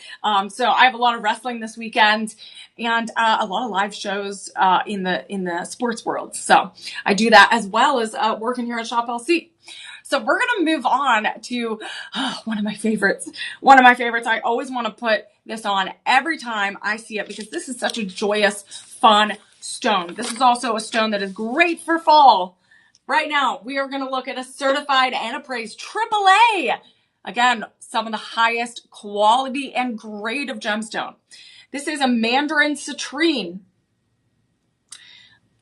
[SPEAKER 1] So I have a lot of wrestling this weekend and a lot of live shows in the sports world. So I do that as well as working here at Shop LC. So we're going to move on to one of my favorites. One of my favorites. I always want to put this on every time I see it because this is such a joyous, fun stone. This is also a stone that is great for fall. Right now, we are going to look at a certified and appraised AAA. Again, some of the highest quality and grade of gemstone. This is a mandarin citrine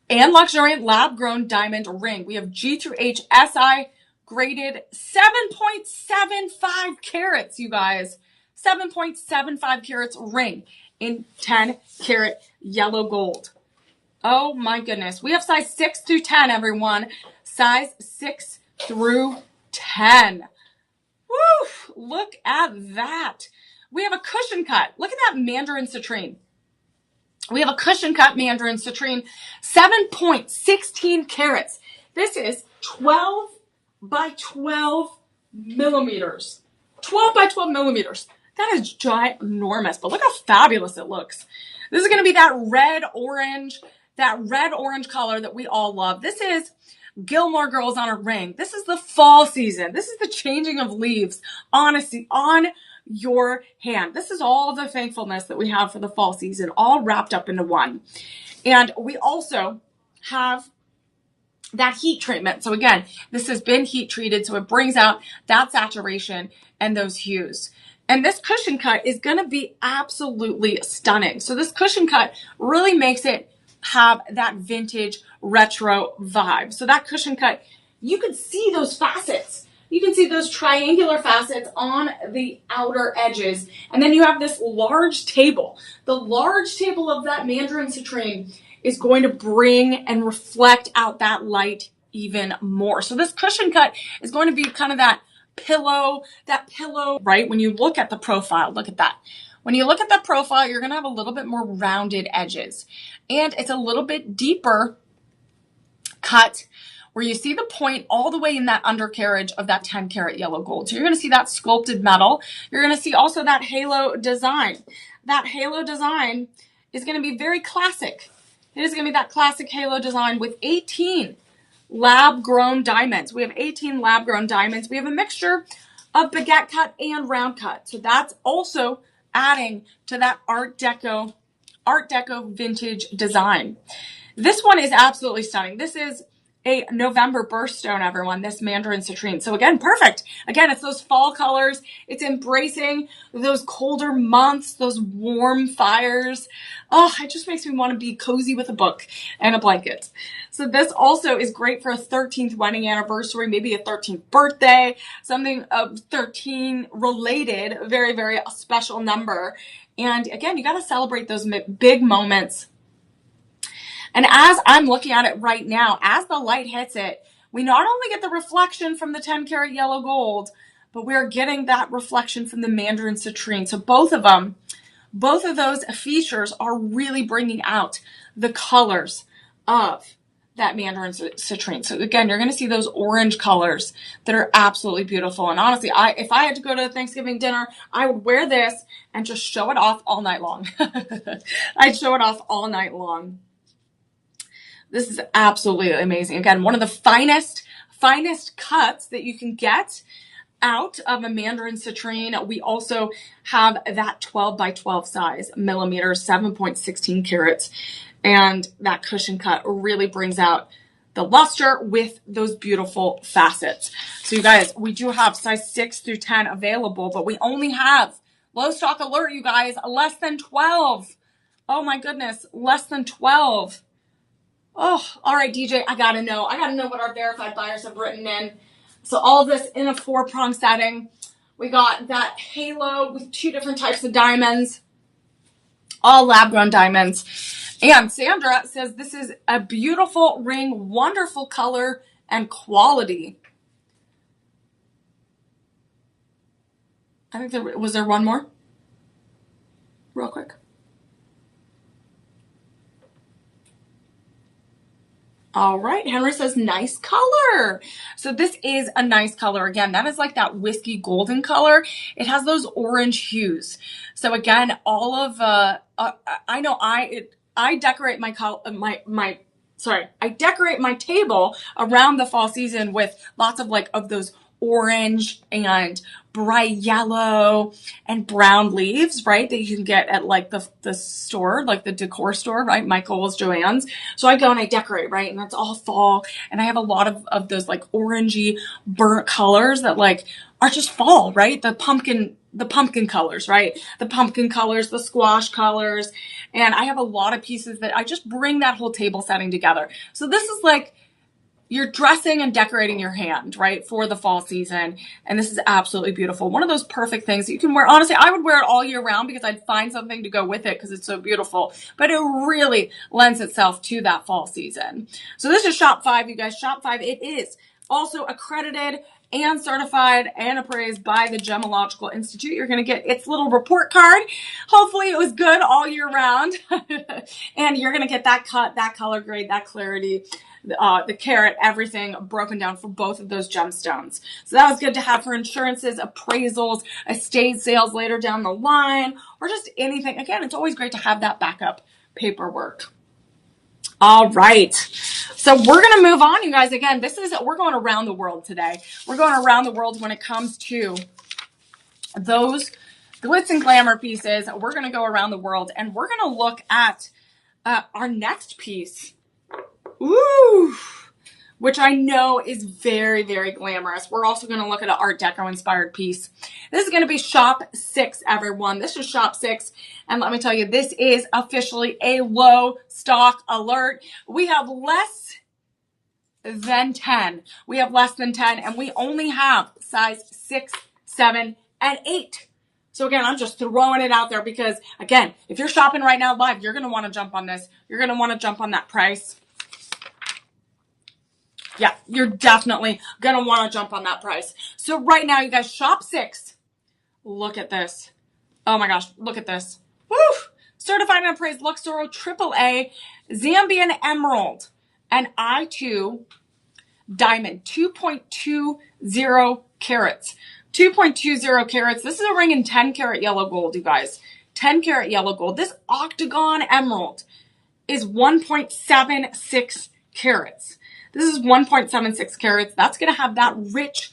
[SPEAKER 1] and luxuriant lab-grown diamond ring. We have G through H SI graded 7.75 carats, you guys. 7.75 carats ring in 10 carat yellow gold. Oh my goodness. We have size 6 through 10, everyone. Size 6 through 10. Woo! Look at that. We have a cushion cut. Look at that mandarin citrine. We have a cushion cut mandarin citrine, 7.16 carats. This is 12 by 12 millimeters. 12 by 12 millimeters. That is ginormous, but look how fabulous it looks. This is going to be that red orange color that we all love. This is Gilmore Girls on a ring. This is the fall season. This is the changing of leaves, honestly, on your hand. This is all the thankfulness that we have for the fall season, all wrapped up into one. And we also have that heat treatment. So again, this has been heat treated, so it brings out that saturation and those hues. And this cushion cut is going to be absolutely stunning. So this cushion cut really makes it have that vintage retro vibe. So that cushion cut, you can see those facets. You can see those triangular facets on the outer edges. And then you have this large table. The large table of that mandarin citrine is going to bring and reflect out that light even more. So this cushion cut is going to be kind of that pillow, right? When you look at the profile, look at that. When you look at the profile, you're going to have a little bit more rounded edges. And it's a little bit deeper cut where you see the point all the way in that undercarriage of that 10 karat yellow gold. So you're going to see that sculpted metal. You're going to see also that halo design. That halo design is going to be very classic. It is going to be that classic halo design with 18 lab-grown diamonds. We have 18 lab-grown diamonds. We have a mixture of baguette cut and round cut. So that's also adding to that Art Deco vintage design. This one is absolutely stunning. This is a November birthstone, everyone, this mandarin citrine. So again, perfect. Again, it's those fall colors. It's embracing those colder months, those warm fires. Oh, it just makes me want to be cozy with a book and a blanket. So this also is great for a 13th wedding anniversary, maybe a 13th birthday, something of 13 related, very, very special number. And again, you got to celebrate those big moments. And as I'm looking at it right now, as the light hits it, we not only get the reflection from the 10 karat yellow gold, but we're getting that reflection from the mandarin citrine. So both of those features are really bringing out the colors of that mandarin citrine. So again, you're going to see those orange colors that are absolutely beautiful. And honestly, if I had to go to a Thanksgiving dinner, I would wear this and just show it off all night long. I'd show it off all night long. This is absolutely amazing. Again, one of the finest cuts that you can get out of a mandarin citrine. We also have that 12 by 12 size millimeters, 7.16 carats. And that cushion cut really brings out the luster with those beautiful facets. So you guys, we do have size 6 through 10 available, but we only have, low stock alert, you guys, less than 12. Oh my goodness, less than 12. Oh, all right, DJ, I gotta know what our verified buyers have written in. So all of this in a 4-prong setting. We got that halo with 2 different types of diamonds, all lab-grown diamonds. And Sandra says this is a beautiful ring, wonderful color and quality. I think was there one more? Real quick. All right, Henry says nice color. So this is a nice color. Again, that is like that whiskey golden color. It has those orange hues. So again, all of I know I decorate I decorate my table around the fall season with lots of those orange and bright yellow and brown leaves, right? That you can get at like the store, like the decor store, right? Michael's, Joann's. So I go and I decorate, right? And that's all fall. And I have a lot of those like orangey burnt colors that like are just fall, right? The pumpkin colors, right? The pumpkin colors, the squash colors. And I have a lot of pieces that I just bring that whole table setting together. So this is like, you're dressing and decorating your hand, right, for the fall season. And this is absolutely beautiful. One of those perfect things that you can wear. Honestly, I would wear it all year round because I'd find something to go with it because it's so beautiful. But it really lends itself to that fall season. So this is Shop 5, you guys. Shop 5, it is also accredited and certified and appraised by the Gemological Institute. You're going to get its little report card. Hopefully it was good all year round. And you're going to get that cut, that color grade, that clarity, the carat, everything broken down for both of those gemstones. So that was good to have for insurances, appraisals, estate sales later down the line, or just anything. Again, it's always great to have that backup paperwork. All right. So we're going to move on, you guys. Again, we're going around the world today. We're going around the world when it comes to those Glitz and Glamour pieces. We're going to go around the world and we're going to look at our next piece. Ooh, which I know is very, very glamorous. We're also going to look at an Art Deco inspired piece. This is going to be Shop 6, everyone. This is Shop 6. And let me tell you, this is officially a low stock alert. We have less than 10. We have less than 10, and we only have size 6, 7, and 8. So again, I'm just throwing it out there because, again, if you're shopping right now live, you're going to want to jump on this. You're going to want to jump on that price. Yeah, you're definitely going to want to jump on that price. So right now, you guys, Shop 6. Look at this. Oh my gosh, look at this. Woo! Certified and appraised Luxoro AAA Zambian Emerald and I2 Diamond 2.20 carats. 2.20 carats. This is a ring in 10 karat yellow gold, you guys. 10 karat yellow gold. This octagon emerald is 1.76 carats. This is 1.76 carats. That's going to have that rich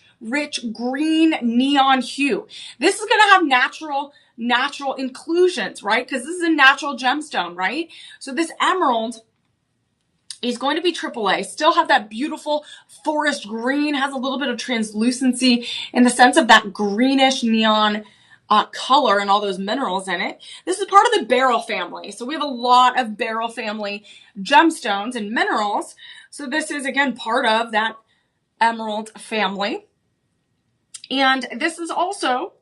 [SPEAKER 1] green neon hue. This is going to have natural inclusions, right? Because this is a natural gemstone, right? So this emerald is going to be AAA, still have that beautiful forest green, has a little bit of translucency in the sense of that greenish neon color and all those minerals in it. This is part of the beryl family. So we have a lot of beryl family gemstones and minerals. So this is, again, part of that emerald family. And this is also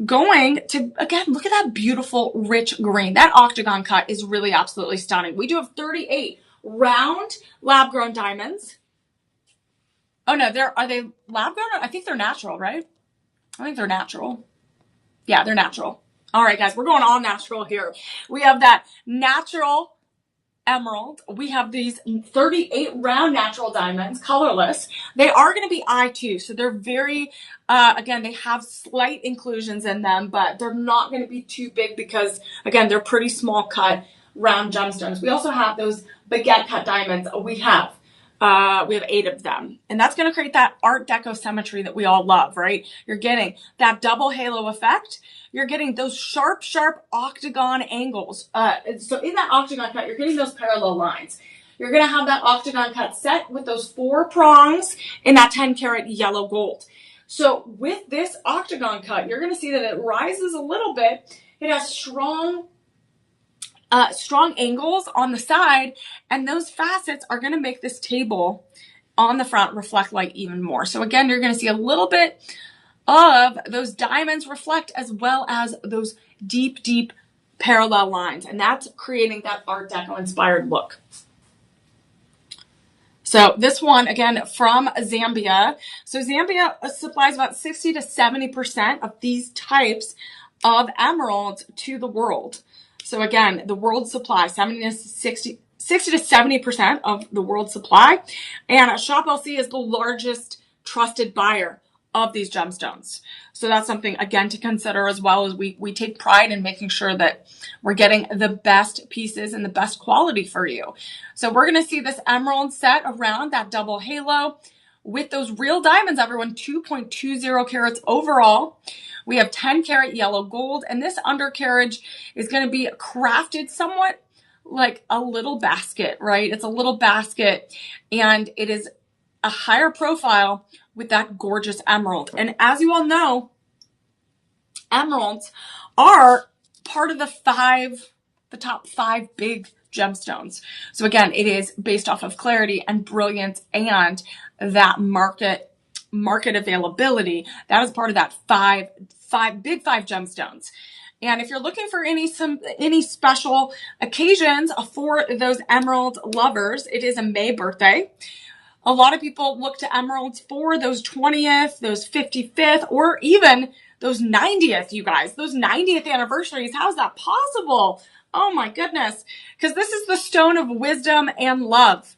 [SPEAKER 1] going to, again, look at that beautiful rich green. That octagon cut is really absolutely stunning. We do have 38 round lab-grown diamonds. Oh no, are they lab-grown? I think they're natural, right? I think they're natural. Yeah, they're natural. All right, guys, we're going all natural here. We have that natural emerald. We have these 38 round natural diamonds, colorless. They are going to be I2, so they're very, again, they have slight inclusions in them, but they're not going to be too big because, again, they're pretty small cut round gemstones. We also have those baguette cut diamonds. We have 8 of them. And that's going to create that Art Deco symmetry that we all love, right? You're getting that double halo effect. You're getting those sharp octagon angles. So in that octagon cut, you're getting those parallel lines. You're going to have that octagon cut set with those 4 prongs in that 10 karat yellow gold. So with this octagon cut, you're going to see that it rises a little bit. It has strong angles on the side, and those facets are going to make this table on the front reflect light even more. So again, you're going to see a little bit of those diamonds reflect as well as those deep parallel lines, and that's creating that Art Deco inspired look. So this one, again, from Zambia. So Zambia supplies about 60 to 70% of these types of emeralds to the world. So again, the world supply, 60 60 to 70% of the world's supply. And Shop LC is the largest trusted buyer of these gemstones. So that's something, again, to consider, as well as we take pride in making sure that we're getting the best pieces and the best quality for you. So we're going to see this emerald set around that double halo with those real diamonds, everyone, 2.20 carats overall. We have 10 karat yellow gold, and this undercarriage is going to be crafted somewhat like a little basket, right? It's a little basket, and it is a higher profile with that gorgeous emerald. And as you all know, emeralds are part of the top 5 big gemstones. So again, it is based off of clarity and brilliance and that market availability. That is part of that big five gemstones. And if you're looking for any special occasions for those emerald lovers, it is a May birthday. A lot of people look to emeralds for those 20th, those 55th, or even those 90th, you guys. Those 90th anniversaries. How's that possible? Oh my goodness. Because this is the stone of wisdom and love.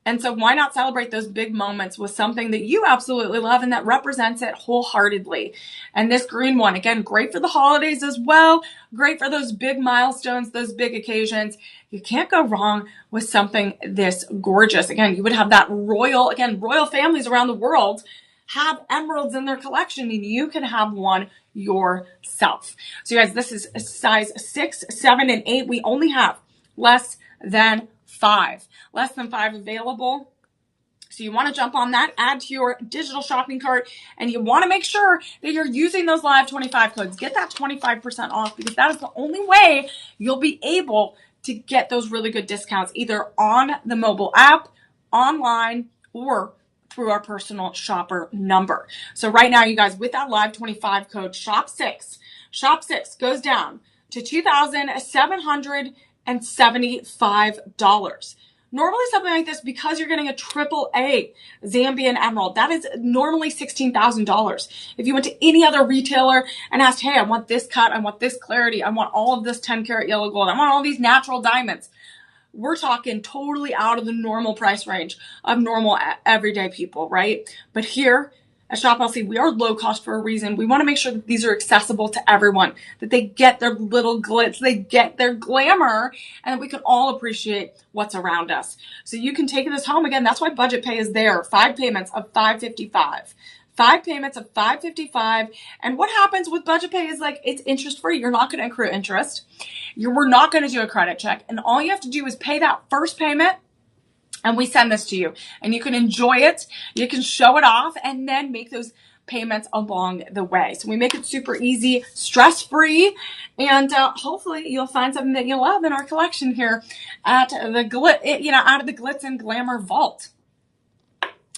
[SPEAKER 1] And so why not celebrate those big moments with something that you absolutely love and that represents it wholeheartedly? And this green one, again, great for the holidays as well. Great for those big milestones, those big occasions. You can't go wrong with something this gorgeous. Again, you would have that royal families around the world have emeralds in their collection, and you can have one yourself. So you guys, this is size 6, 7, and 8. We only have less than 5 available. So you want to jump on that, add to your digital shopping cart, and you want to make sure that you're using those live 25 codes. Get that 25% off, because that is the only way you'll be able to get those really good discounts, either on the mobile app, online, or through our personal shopper number. So right now, you guys, with that live 25 code, shop 6 goes down to $2,775. Normally something like this, because you're getting a AAA Zambian emerald, that is normally $16,000. If you went to any other retailer and asked, hey, I want this cut, I want this clarity, I want all of this 10 karat yellow gold, I want all these natural diamonds, we're talking totally out of the normal price range of normal everyday people, right? But here at Shop LC, we are low cost for a reason. We want to make sure that these are accessible to everyone, that they get their little glitz, they get their glamour, and that we can all appreciate what's around us. So you can take this home. Again, that's why budget pay is there. 5 payments of $555. 5 payments of $555. And what happens with budget pay is, like, it's interest free. You're not going to accrue interest. We're not going to do a credit check. And all you have to do is pay that first payment, and we send this to you. And you can enjoy it. You can show it off, and then make those payments along the way. So we make it super easy, stress-free, and hopefully you'll find something that you love in our collection here at the out of the Glitz and Glamour vault.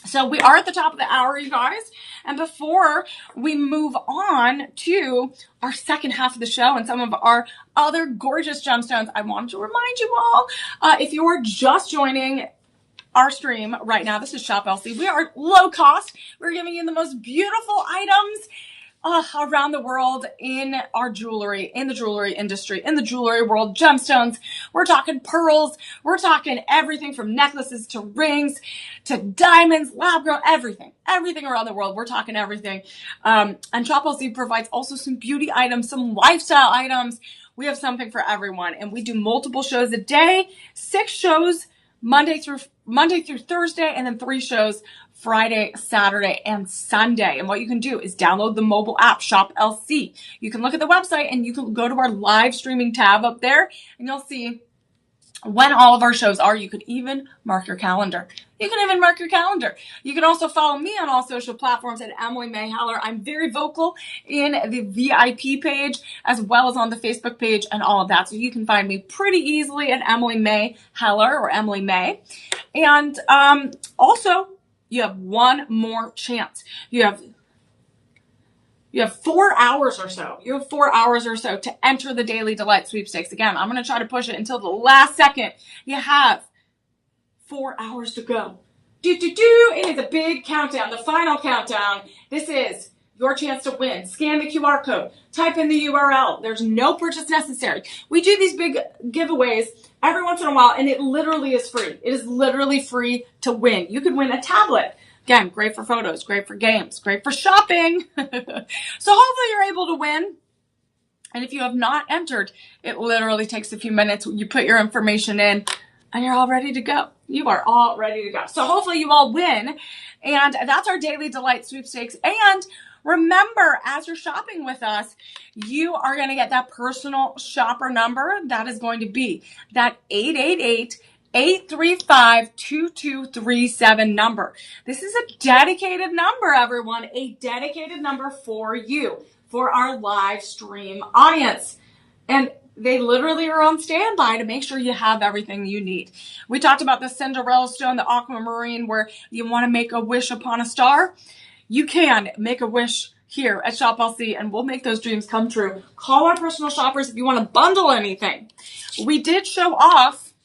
[SPEAKER 1] So we are at the top of the hour, you guys. And before we move on to our second half of the show and some of our other gorgeous gemstones, I wanted to remind you all, if you are just joining our stream right now, this is Shop LC. We are low cost. We're giving you the most beautiful items around the world in our jewelry, in the jewelry industry, in the jewelry world, gemstones. We're talking pearls. We're talking everything from necklaces to rings to diamonds, lab grown, everything around the world. We're talking everything. And Shop LC provides also some beauty items, some lifestyle items. We have something for everyone, and we do multiple shows a day, 6 shows Monday through Thursday, and then 3 shows Friday, Saturday, and Sunday. And what you can do is download the mobile app, Shop LC. You can look at the website, and you can go to our live streaming tab up there, and you'll see when all of our shows are. You could even mark your calendar. You can also follow me on all social platforms at Emily Mae Heller. I'm very vocal in the VIP page as well as on the Facebook page and all of that. So you can find me pretty easily at Emily Mae Heller or Emily Mae. And also, you have one more chance. You have 4 hours or so. You have 4 hours or so to enter the Daily Delight sweepstakes. Again, I'm going to try to push it until the last second. You have 4 hours to go. It is a big countdown, the final countdown. This is your chance to win. Scan the QR code, type in the URL. There's no purchase necessary. We do these big giveaways every once in a while, and it literally is free. It is literally free to win. You could win a tablet. Again, great for photos, great for games, great for shopping. So hopefully you're able to win. And if you have not entered, it literally takes a few minutes. You put your information in, and you're all ready to go. You are all ready to go. So hopefully you all win. And that's our Daily Delight sweepstakes. And remember, as you're shopping with us, you are going to get that personal shopper number. That is going to be that 888-835-2237 number. This is a dedicated number, everyone. A dedicated number for you, for our live stream audience. And they literally are on standby to make sure you have everything you need. We talked about the Cinderella stone, the aquamarine, where you want to make a wish upon a star. You can make a wish here at Shop LC, and we'll make those dreams come true. Call our personal shoppers if you want to bundle anything. We did show off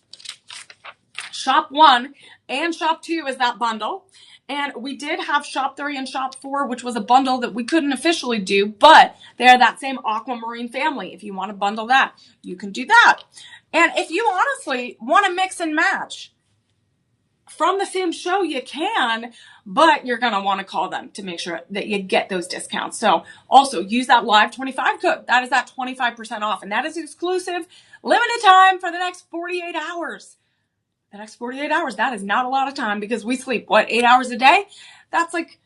[SPEAKER 1] Shop 1 and Shop 2 is that bundle. And we did have Shop 3 and Shop 4, which was a bundle that we couldn't officially do, but they're that same aquamarine family. If you want to bundle that, you can do that. And if you honestly want to mix and match from the same show, you can, but you're going to want to call them to make sure that you get those discounts. So also use that Live25 code. That is that 25% off. And that is exclusive, limited time for the next 48 hours. The next 48 hours, that is not a lot of time because we sleep, 8 hours a day? That's like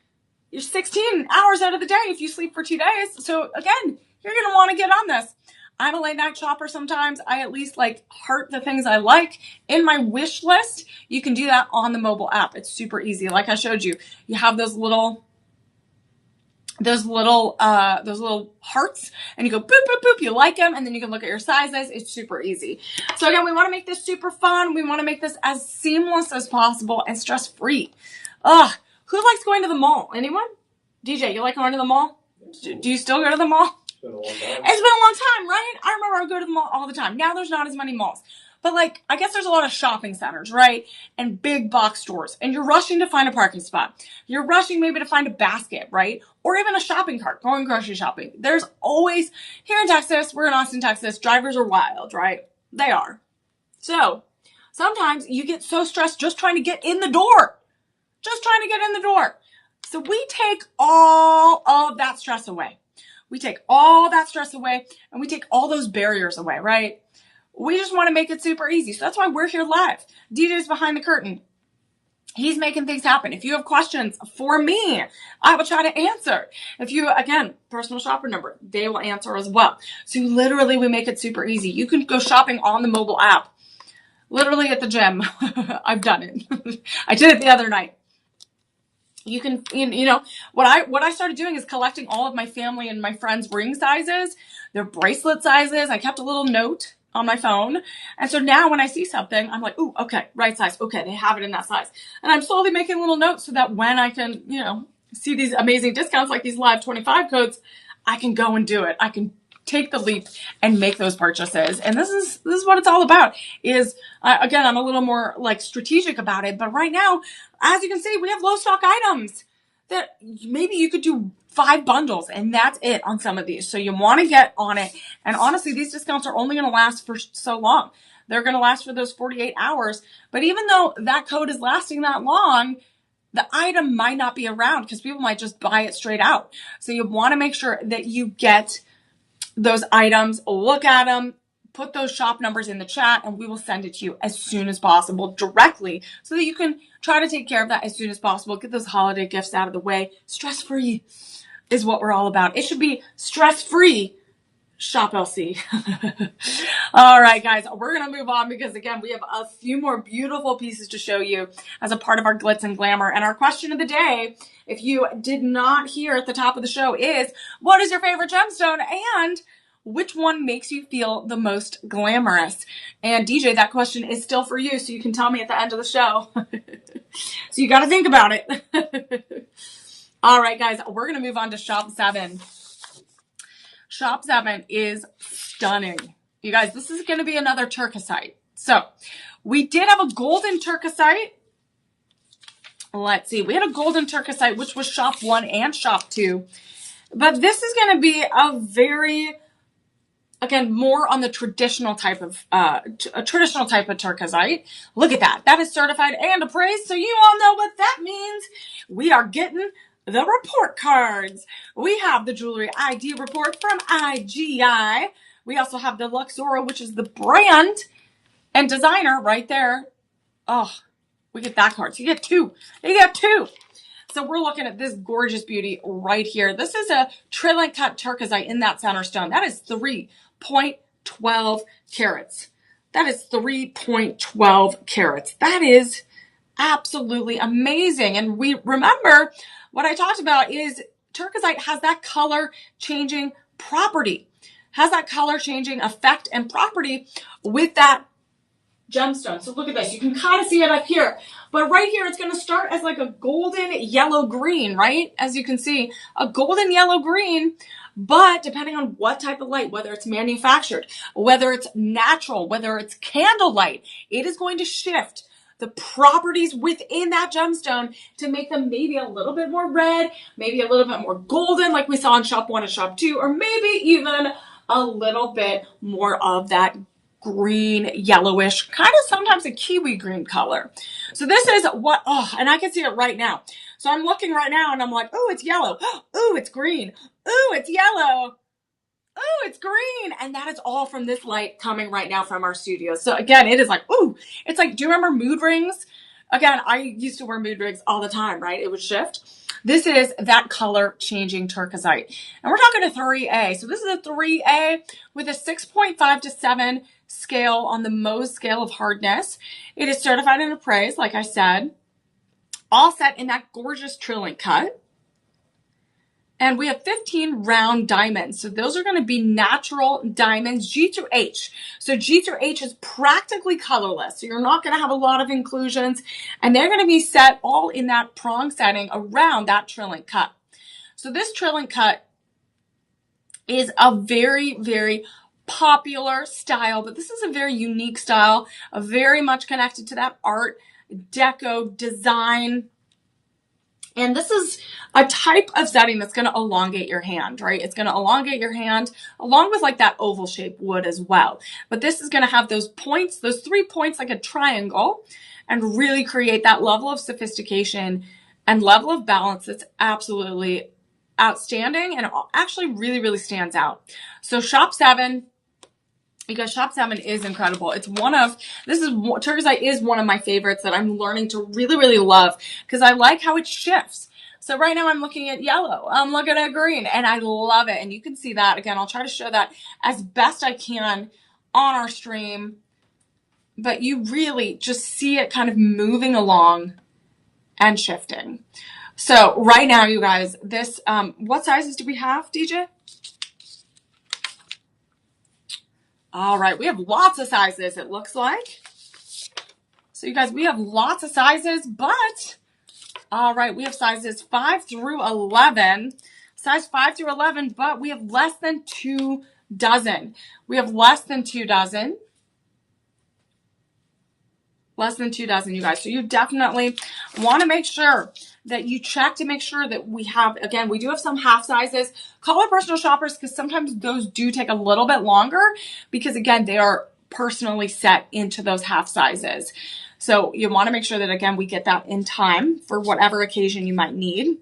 [SPEAKER 1] you're 16 hours out of the day if you sleep for 2 days. So again, you're going to want to get on this. I'm a late night shopper sometimes. I at least heart the things I like in my wish list. You can do that on the mobile app. It's super easy. Like I showed you, you have those little hearts, and you go boop, boop, boop. You like them, and then you can look at your sizes. It's super easy. So again, we want to make this super fun. We want to make this as seamless as possible and stress-free. Who likes going to the mall? Anyone? DJ, you like going to the mall? Do you still go to the mall? It's been a long time. It's been a long time, right? I remember I would go to the mall all the time. Now there's not as many malls. But I guess there's a lot of shopping centers, right? And big box stores. And you're rushing to find a parking spot. You're rushing maybe to find a basket, right? Or even a shopping cart, going grocery shopping. There's always, here in Texas, we're in Austin, Texas, drivers are wild, right? They are. So sometimes you get so stressed just trying to get in the door. So we take all of that stress away. We take all that stress away, and we take all those barriers away, right? We just want to make it super easy. So that's why we're here live. DJ's behind the curtain. He's making things happen. If you have questions for me, I will try to answer. If you, again, personal shopper number, they will answer as well. So literally, we make it super easy. You can go shopping on the mobile app. Literally at the gym. I've done it. I did it the other night. You can, what I started doing is collecting all of my family and my friends' ring sizes, their bracelet sizes. I kept a little note on my phone. And so now when I see something, I'm like, ooh, okay, right size. Okay, they have it in that size. And I'm slowly making little notes so that when I can, see these amazing discounts like these Live25 codes, I can go and do it. I can take the leap and make those purchases. And this is what it's all about is, again, I'm a little more strategic about it. But right now, as you can see, we have low stock items that maybe you could do 5 bundles and that's it on some of these. So you want to get on it. And honestly, these discounts are only going to last for so long. They're going to last for those 48 hours. But even though that code is lasting that long, the item might not be around because people might just buy it straight out. So you want to make sure that you get those items, look at them, put those shop numbers in the chat, and we will send it to you as soon as possible directly so that you can try to take care of that as soon as possible. Get those holiday gifts out of the way. Stress-free is what we're all about. It should be stress-free. Shop LC. All right, guys, we're going to move on because, again, we have a few more beautiful pieces to show you as a part of our Glitz and Glamour. And our question of the day, if you did not hear at the top of the show, is what is your favorite gemstone and which one makes you feel the most glamorous? And DJ, that question is still for you, so you can tell me at the end of the show. So you got to think about it. All right, guys, we're going to move on to Shop 7. Shop 7 is stunning. You guys, this is going to be another turquoisite. So we did have a golden turquoisite. Let's see. We had a golden turquoisite, which was Shop 1 and Shop 2. But this is going to be a very, again, more on the traditional type of turquoisite. Look at that. That is certified and appraised. So you all know what that means. We are getting the report cards. We have the jewelry ID report from IGI. We also have the Luxora, which is the brand and designer right there. Oh, we get that card. So you get two. You get two. So we're looking at this gorgeous beauty right here. This is a trillium cut turquoisite in that center stone. That is 3.12 carats. That is 3.12 carats. That is absolutely amazing. And we remember what I talked about is turquoisite has that color changing property, has that color changing effect and property with that gemstone. So look at this. You can kind of see it up here. But right here, it's going to start as like a golden yellow green, right? As you can see, a golden yellow green. But depending on what type of light, whether it's manufactured, whether it's natural, whether it's candlelight, it is going to shift the properties within that gemstone to make them maybe a little bit more red, maybe a little bit more golden like we saw in shop 1 and shop 2, or maybe even a little bit more of that green, yellowish, kind of sometimes a kiwi green color. So this is what, oh, and I can see it right now. So I'm looking right now and I'm like, oh, it's yellow. Oh, it's green. Oh, it's yellow. Oh, it's green. And that is all from this light coming right now from our studio. So again, it is like, ooh, it's like, do you remember mood rings? Again, I used to wear mood rings all the time, right? It would shift. This is that color changing turquoisite. And we're talking a 3A. So this is a 3A with a 6.5 to 7 scale on the Mohs scale of hardness. It is certified and appraised, like I said, all set in that gorgeous trillium cut. And we have 15 round diamonds. So those are going to be natural diamonds, G through H. So G through H is practically colorless. So you're not going to have a lot of inclusions. And they're going to be set all in that prong setting around that trillium cut. So this trillium cut is a very, very popular style, but this is a very unique style, very much connected to that art, deco, design. And this is a type of setting that's going to elongate your hand, right? It's going to elongate your hand along with like that oval shaped wood as well. But this is going to have those points, those 3 points like a triangle, and really create that level of sophistication and level of balance that's absolutely outstanding and actually really, really stands out. So shop 7, because shop 7 is incredible. It's turquoisite is one of my favorites that I'm learning to really, really love because I like how it shifts. So right now I'm looking at yellow. I'm looking at green and I love it. And you can see that again. I'll try to show that as best I can on our stream, but you really just see it kind of moving along and shifting. So right now, you guys, this, what sizes do we have, DJ? All right, we have lots of sizes, it looks like. So you guys, we have lots of sizes, but all right, we have sizes 5 through 11. Size 5 through 11, but we have less than 2 dozen. We have less than 2 dozen. Less than 2 dozen, you guys. So you definitely want to make sure that you check to make sure that we have, again, we do have some half sizes. Call our personal shoppers because sometimes those do take a little bit longer because, again, they are personally set into those half sizes. So you want to make sure that, again, we get that in time for whatever occasion you might need.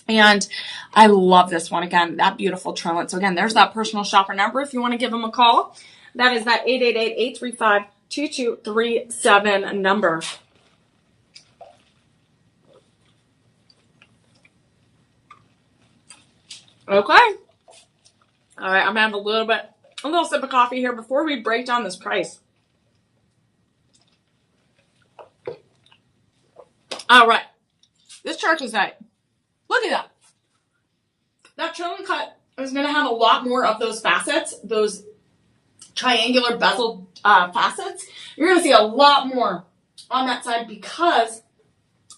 [SPEAKER 1] And I love this one. Again, that beautiful trillium. So, again, there's that personal shopper number if you want to give them a call. That is that 888-835-2237 number. Okay. All right, I'm gonna have a little sip of coffee here before we break down this price. All right, this turquoisite. Look at that. That trillium cut is gonna have a lot more of those facets, those triangular bezel facets. You're gonna see a lot more on that side because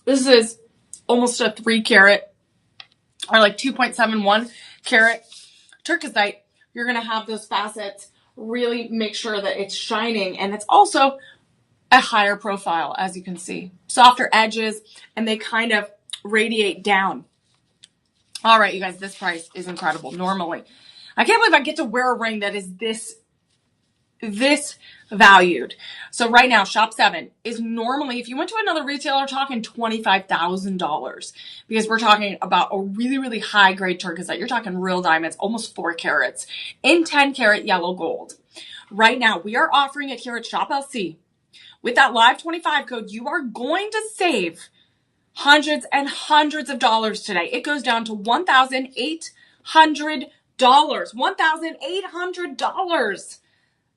[SPEAKER 1] this is almost a 3 carat or like 2.71 carat turquoisite. You're going to have those facets really make sure that it's shining, and it's also a higher profile, as you can see. Softer edges, and they kind of radiate down. All right, you guys, this price is incredible. Normally, I can't believe I get to wear a ring that is this valued. So right now, Shop 7 is normally, if you went to another retailer, talking $25,000, because we're talking about a really, really high grade turquoise. You're talking real diamonds, almost 4 carats in 10 karat yellow gold. Right now, we are offering it here at Shop LC. With that live 25 code, you are going to save hundreds and hundreds of dollars today. It goes down to $1,800. $1,800.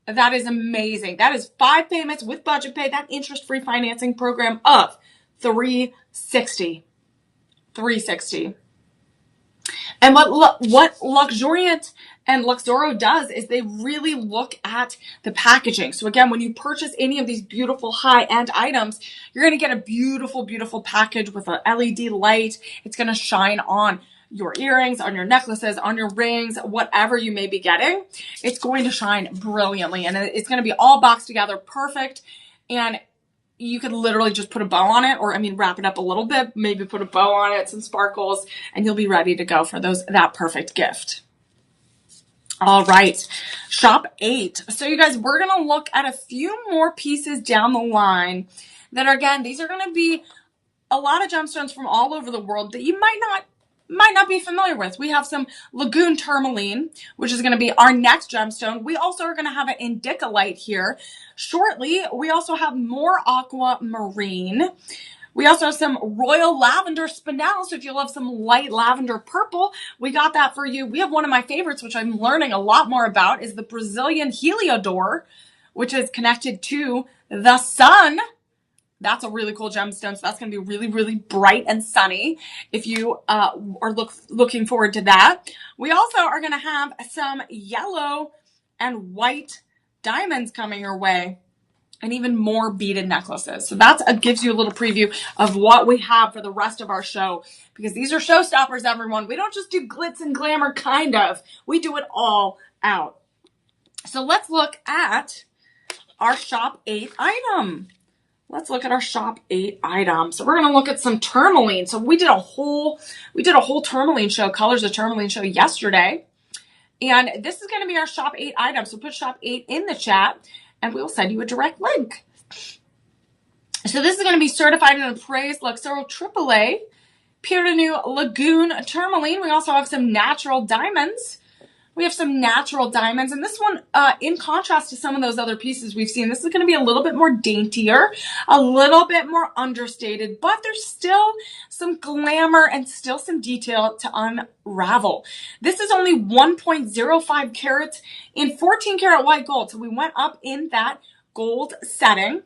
[SPEAKER 1] That is amazing. That is 5 payments with budget pay, that interest-free financing program of $360. $360. And what Luxuriant and Luxoro does is they really look at the packaging. So again, when you purchase any of these beautiful high-end items, you're going to get a beautiful, beautiful package with an LED light. It's going to shine on your earrings, on your necklaces, on your rings, whatever you may be getting. It's going to shine brilliantly, and it's going to be all boxed together perfect. And you could literally just put a bow on it, or wrap it up a little bit, maybe put a bow on it, some sparkles, and you'll be ready to go for that perfect gift. All right, Shop 8. So you guys, we're going to look at a few more pieces down the line that are, again, these are going to be a lot of gemstones from all over the world that you might not be familiar with. We have some Lagoon Tourmaline, which is going to be our next gemstone. We also are going to have an Indicolite here shortly. We also have more aquamarine. We also have some Royal Lavender Spinel. So if you love some light lavender purple, we got that for you. We have one of my favorites, which I'm learning a lot more about, is the Brazilian Heliodor, which is connected to the sun. That's a really cool gemstone. So that's going to be really, really bright and sunny if you are looking forward to that. We also are going to have some yellow and white diamonds coming your way, and even more beaded necklaces. So that gives you a little preview of what we have for the rest of our show, because these are showstoppers, everyone. We don't just do glitz and glamour, kind of. We do it all out. So let's look at our Shop 8 item. Let's look at our Shop 8 item. So we're going to look at some tourmaline. So we did a whole tourmaline show, Colors of Tourmaline show yesterday. And this is going to be our Shop 8 item. So put Shop 8 in the chat, and we'll send you a direct link. So this is going to be certified and appraised Luxoro AAA, Pure de New Lagoon Tourmaline. We also have some natural diamonds. We have some natural diamonds, and this one, in contrast to some of those other pieces we've seen, this is going to be a little bit more daintier, a little bit more understated, but there's still some glamour and still some detail to unravel. This is only 1.05 carats in 14 karat white gold, so we went up in that gold setting.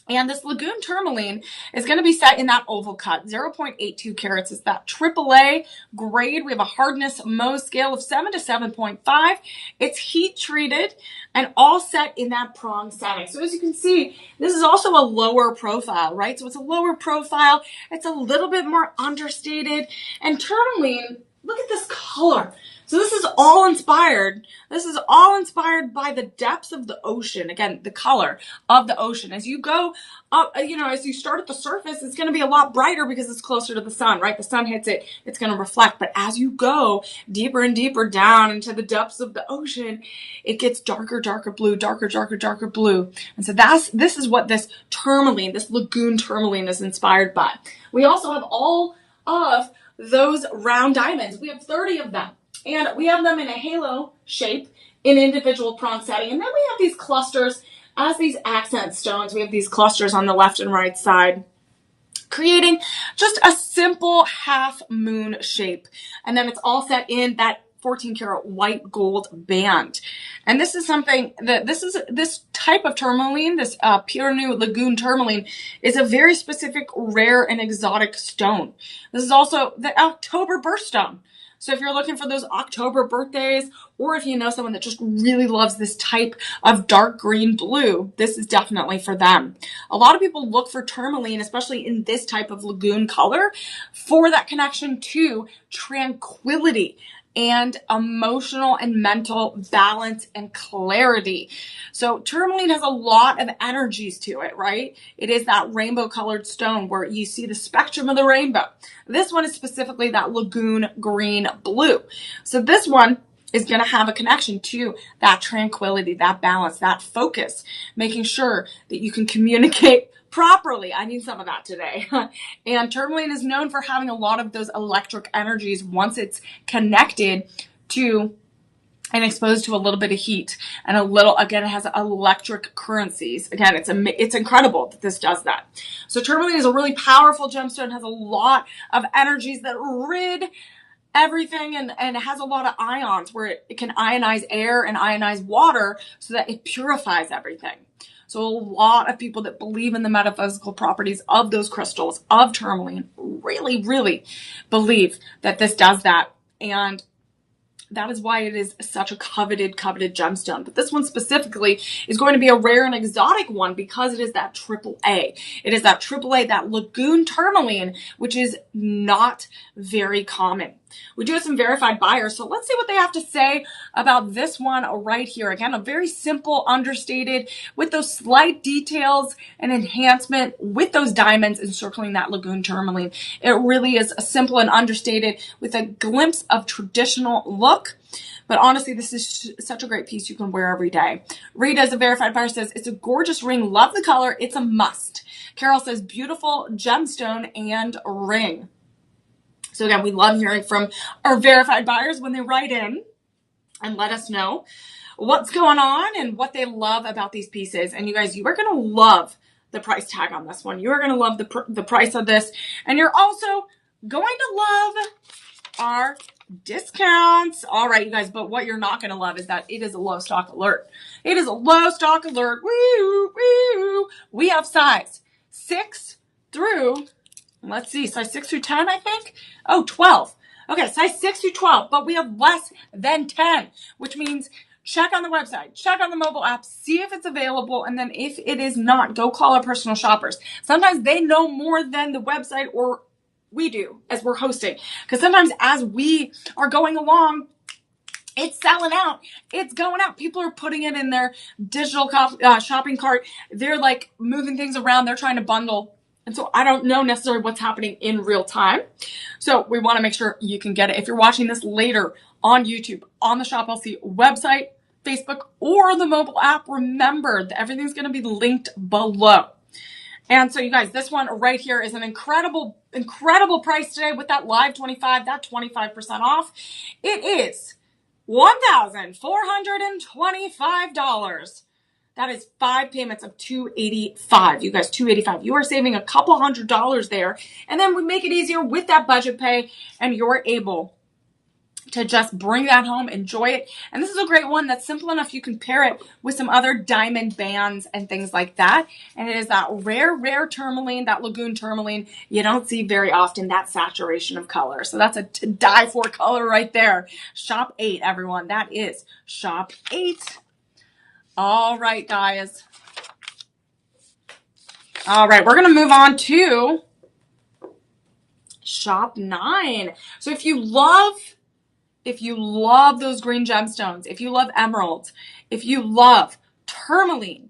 [SPEAKER 1] And this Lagoon Tourmaline is going to be set in that oval cut. 0.82 carats is that AAA grade. We have a hardness Mohs scale of 7 to 7.5. It's heat treated and all set in that prong setting. So as you can see, this is also a lower profile, right? So it's a lower profile. It's a little bit more understated. And tourmaline, look at this color. So this is all inspired. This is all inspired by the depths of the ocean. Again, the color of the ocean. As you go up, as you start at the surface, it's going to be a lot brighter because it's closer to the sun, right? The sun hits it, it's going to reflect. But as you go deeper and deeper down into the depths of the ocean, it gets darker, darker blue, darker, darker, darker blue. And so this is what this tourmaline, this Lagoon Tourmaline is inspired by. We also have all of those round diamonds. We have 30 of them. And we have them in a halo shape in individual prong setting. And then we have these clusters as these accent stones. We have these clusters on the left and right side, creating just a simple half moon shape. And then it's all set in that 14 karat white gold band. And this is something that this type of tourmaline, this Pure New Lagoon Tourmaline, is a very specific, rare, and exotic stone. This is also the October birthstone. So if you're looking for those October birthdays, or if you know someone that just really loves this type of dark green blue, this is definitely for them. A lot of people look for tourmaline, especially in this type of lagoon color, for that connection to tranquility and emotional and mental balance and clarity. So tourmaline has a lot of energies to it, right? It is that rainbow colored stone where you see the spectrum of the rainbow. This one is specifically that lagoon green blue. So this one is going to have a connection to that tranquility, that balance, that focus, making sure that you can communicate properly. I need some of that today. And tourmaline is known for having a lot of those electric energies once it's connected to and exposed to a little bit of heat and a little, again, it has electric currencies. Again, it's incredible that this does that. So tourmaline is a really powerful gemstone, has a lot of energies that rid everything, and it has a lot of ions where it can ionize air and ionize water so that it purifies everything. So a lot of people that believe in the metaphysical properties of those crystals, of tourmaline, really, really believe that this does that. And that is why it is such a coveted gemstone. But this one specifically is going to be a rare and exotic one because it is that AAA. It is that AAA, that lagoon tourmaline, which is not very common. We do have some verified buyers, so let's see what they have to say about this one right here. Again, a very simple, understated, with those slight details and enhancement with those diamonds encircling that lagoon tourmaline. It really is simple and understated with a glimpse of traditional look. But honestly, this is such a great piece you can wear every day. Rita, as a verified buyer, says, it's a gorgeous ring. Love the color. It's a must. Carol says, beautiful gemstone and ring. So again, we love hearing from our verified buyers when they write in and let us know what's going on and what they love about these pieces. And you guys, you are going to love the price tag on this one. You are going to love the price of this. And you're also going to love our discounts. All right, you guys, but what you're not going to love is that it is a low stock alert. It is a low stock alert. Woo, woo. We have size 6 through, let's see, size 6 through 10, I think. Oh, 12. Okay, size 6 through 12, but we have less than 10, which means check on the website, check on the mobile app, see if it's available, and then if it is not, go call our personal shoppers. Sometimes they know more than the website or we do as we're hosting, because sometimes as we are going along, it's selling out. It's going out. People are putting it in their digital shopping cart. They're like moving things around. They're trying to bundle. And so I don't know necessarily what's happening in real time. So we want to make sure you can get it. If you're watching this later on YouTube, on the Shop LC website, Facebook, or the mobile app, remember that everything's going to be linked below. And so you guys, this one right here is an incredible price today with that live 25, that 25% off. It is $1,425. That is 5 payments of $285. You guys, $285. You are saving a couple $100 there. And then we make it easier with that budget pay, and you're able to just bring that home, enjoy it. And this is a great one that's simple enough. You can pair it with some other diamond bands and things like that. And it is that rare tourmaline, that lagoon tourmaline you don't see very often, that saturation of color. So that's a to die for color right there. Shop 8, everyone. That is Shop 8. All right, guys. All right, we're going to move on to Shop 9. So if you love those green gemstones, if you love emeralds, if you love tourmaline,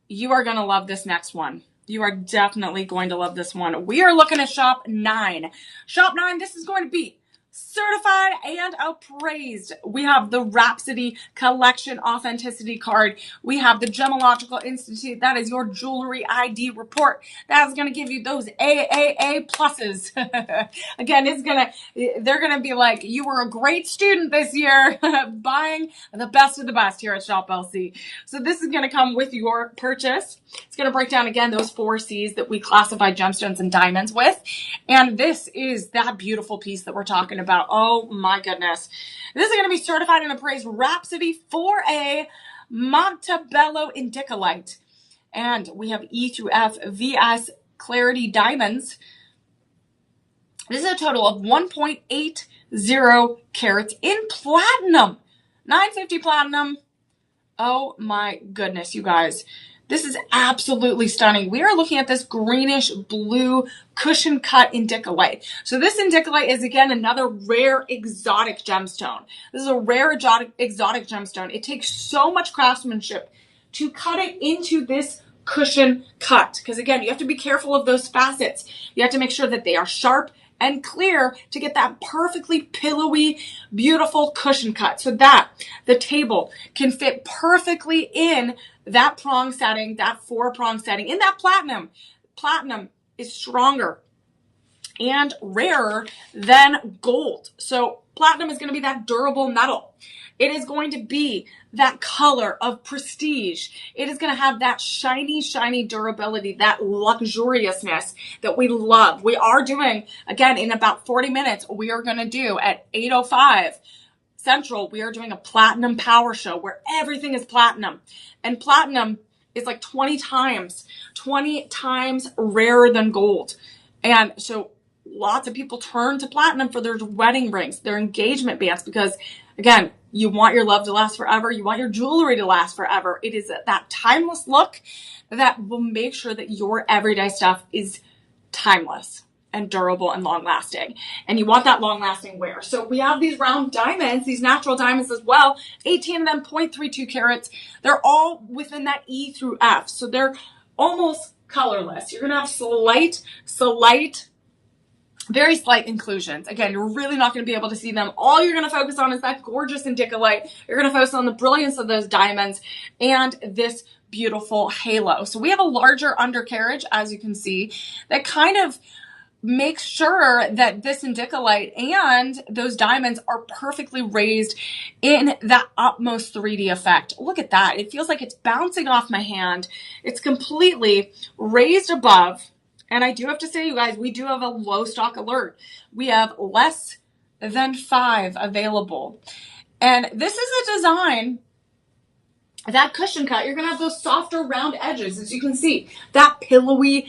[SPEAKER 1] you are going to love this next one. You are definitely going to love this one. We are looking at Shop 9. Shop 9, this is going to be certified and appraised. We have the Rhapsody Collection Authenticity Card. We have the Gemological Institute. That is your jewelry ID report. That is going to give you those AAA pluses. Again, they're going to be like, you were a great student this year, buying the best of the best here at Shop LC. So this is going to come with your purchase. It's going to break down, again, those 4 C's that we classify gemstones and diamonds with. And this is that beautiful piece that we're talking about. Oh my goodness. This is going to be certified and appraised Rhapsody 4A Montebello Indicolite. And we have E through F VS Clarity Diamonds. This is a total of 1.80 carats in platinum. 950 platinum. Oh my goodness, you guys. This is absolutely stunning. We are looking at this greenish blue cushion cut indicolite. So this indicolite is, again, another rare exotic gemstone. This is a rare exotic gemstone. It takes so much craftsmanship to cut it into this cushion cut. Because again, you have to be careful of those facets. You have to make sure that they are sharp and clear to get that perfectly pillowy, beautiful cushion cut. So that the table can fit perfectly in that prong setting, that 4-prong setting, in that platinum. Platinum is stronger and rarer than gold. So platinum is going to be that durable metal. It is going to be that color of prestige. It is going to have that shiny, shiny durability, that luxuriousness that we love. We are doing, again, in about 40 minutes, we are going to do at 8:05 Central, we are doing a platinum power show where everything is platinum. And platinum is like 20 times rarer than gold. And so lots of people turn to platinum for their wedding rings, their engagement bands, because again, you want your love to last forever. You want your jewelry to last forever. It is that timeless look that will make sure that your everyday stuff is timeless and durable and long lasting. And you want that long lasting wear. So we have these round diamonds, these natural diamonds as well, 18 of them, 0.32 carats. They're all within that E through F. So they're almost colorless. You're going to have very slight inclusions. Again, you're really not going to be able to see them. All you're going to focus on is that gorgeous indicolite. You're going to focus on the brilliance of those diamonds and this beautiful halo. So we have a larger undercarriage, as you can see, that kind of makes sure that this indicolite and those diamonds are perfectly raised in that utmost 3D effect. Look at that. It feels like it's bouncing off my hand. It's completely raised above. And I do have to say, you guys, we do have a low stock alert. We have less than 5 available. And this is a design, that cushion cut, you're going to have those softer round edges, as you can see. That pillowy,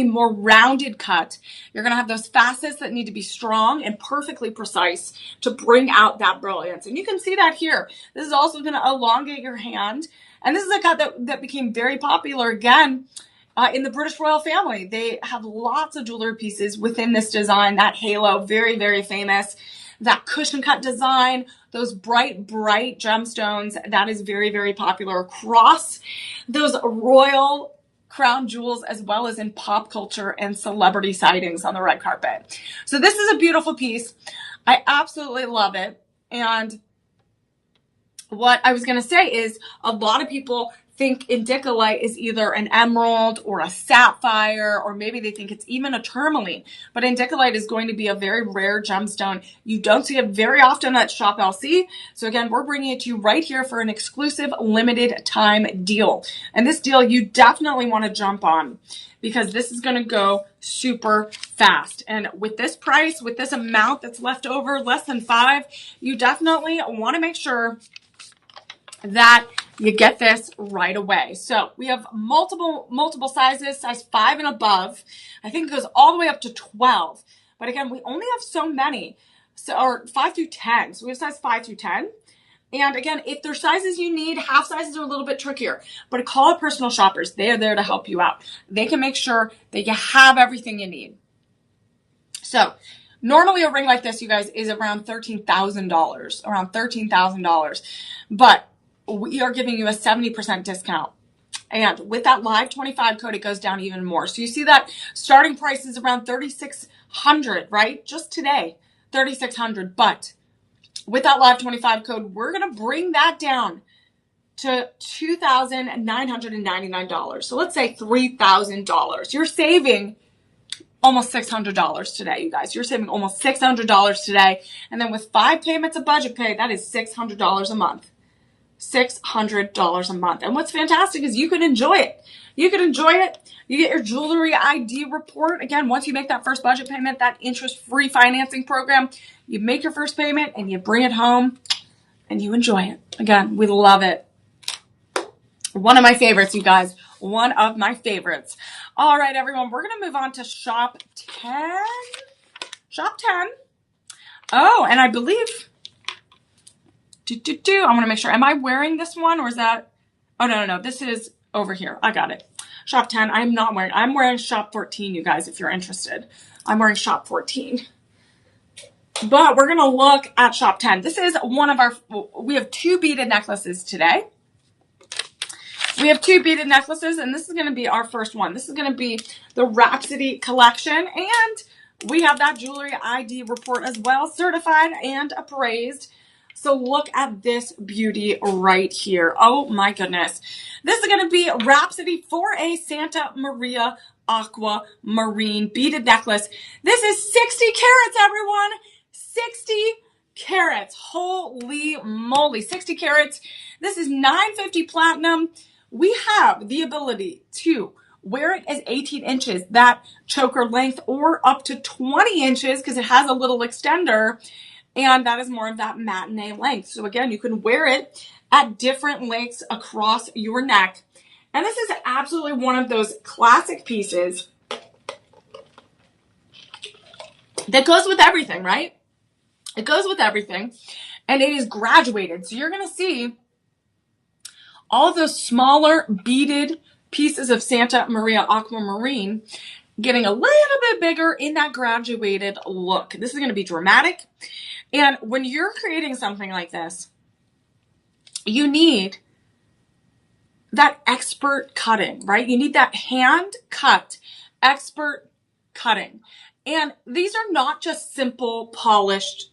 [SPEAKER 1] more rounded cut. You're going to have those facets that need to be strong and perfectly precise to bring out that brilliance. And you can see that here. This is also going to elongate your hand. And this is a cut that became very popular again in the British royal family. They have lots of jewelry pieces within this design. That halo, very, very famous. That cushion cut design, those bright gemstones, that is very, very popular across those royal crown jewels, as well as in pop culture and celebrity sightings on the red carpet. So this is a beautiful piece. I absolutely love it. And what I was going to say is a lot of people think indicolite is either an emerald or a sapphire, or maybe they think it's even a tourmaline. But indicolite is going to be a very rare gemstone. You don't see it very often at Shop LC. So again, we're bringing it to you right here for an exclusive limited time deal. And this deal you definitely want to jump on, because this is going to go super fast. And with this price, with this amount that's left over, less than 5, you definitely want to make sure that you get this right away. So we have multiple sizes, size 5 and above. I think it goes all the way up to 12. But again, we only have so many, or 5 through 10. So we have size 5 through 10. And again, if there's sizes you need, half sizes are a little bit trickier. But call up Personal Shoppers. They are there to help you out. They can make sure that you have everything you need. So normally a ring like this, you guys, is around $13,000. But we are giving you a 70% discount. And with that live 25 code, it goes down even more. So you see that starting price is around $3,600, right? Just today, $3,600. But with that live 25 code, we're going to bring that down to $2,999. So let's say $3,000. You're saving almost $600 today, you guys. You're saving almost $600 today. And then with 5 payments of budget pay, that is $600 a month. $600 a month. And what's fantastic is you can enjoy it. You can enjoy it. You get your jewelry ID report. Again, once you make that first budget payment, that interest-free financing program, you make your first payment and you bring it home and you enjoy it. Again, we love it. One of my favorites, you guys. One of my favorites. All right, everyone. We're going to move on to shop 10. Shop 10. Oh, and I believe... I want to make sure. Am I wearing this one, or is that? Oh, no. This is over here. I got it. Shop 10. I'm wearing shop 14, you guys, if you're interested. I'm wearing shop 14. But we're going to look at shop 10. This is one of we have 2 beaded necklaces today. We have 2 beaded necklaces, and this is going to be our first one. This is going to be the Rhapsody collection, and we have that jewelry ID report as well, certified and appraised. So look at this beauty right here. Oh my goodness. This is going to be Rhapsody 4A Santa Maria Aquamarine beaded necklace. This is 60 carats, everyone. 60 carats. Holy moly. 60 carats. This is $950 platinum. We have the ability to wear it as 18 inches, that choker length, or up to 20 inches because it has a little extender. And that is more of that matinee length. So again, you can wear it at different lengths across your neck. And this is absolutely one of those classic pieces that goes with everything, right? It goes with everything. And it is graduated. So you're going to see all those smaller beaded pieces of Santa Maria Aquamarine getting a little bit bigger in that graduated look. This is going to be dramatic. And when you're creating something like this, you need that expert cutting, right? You need that hand cut, expert cutting. And these are not just simple polished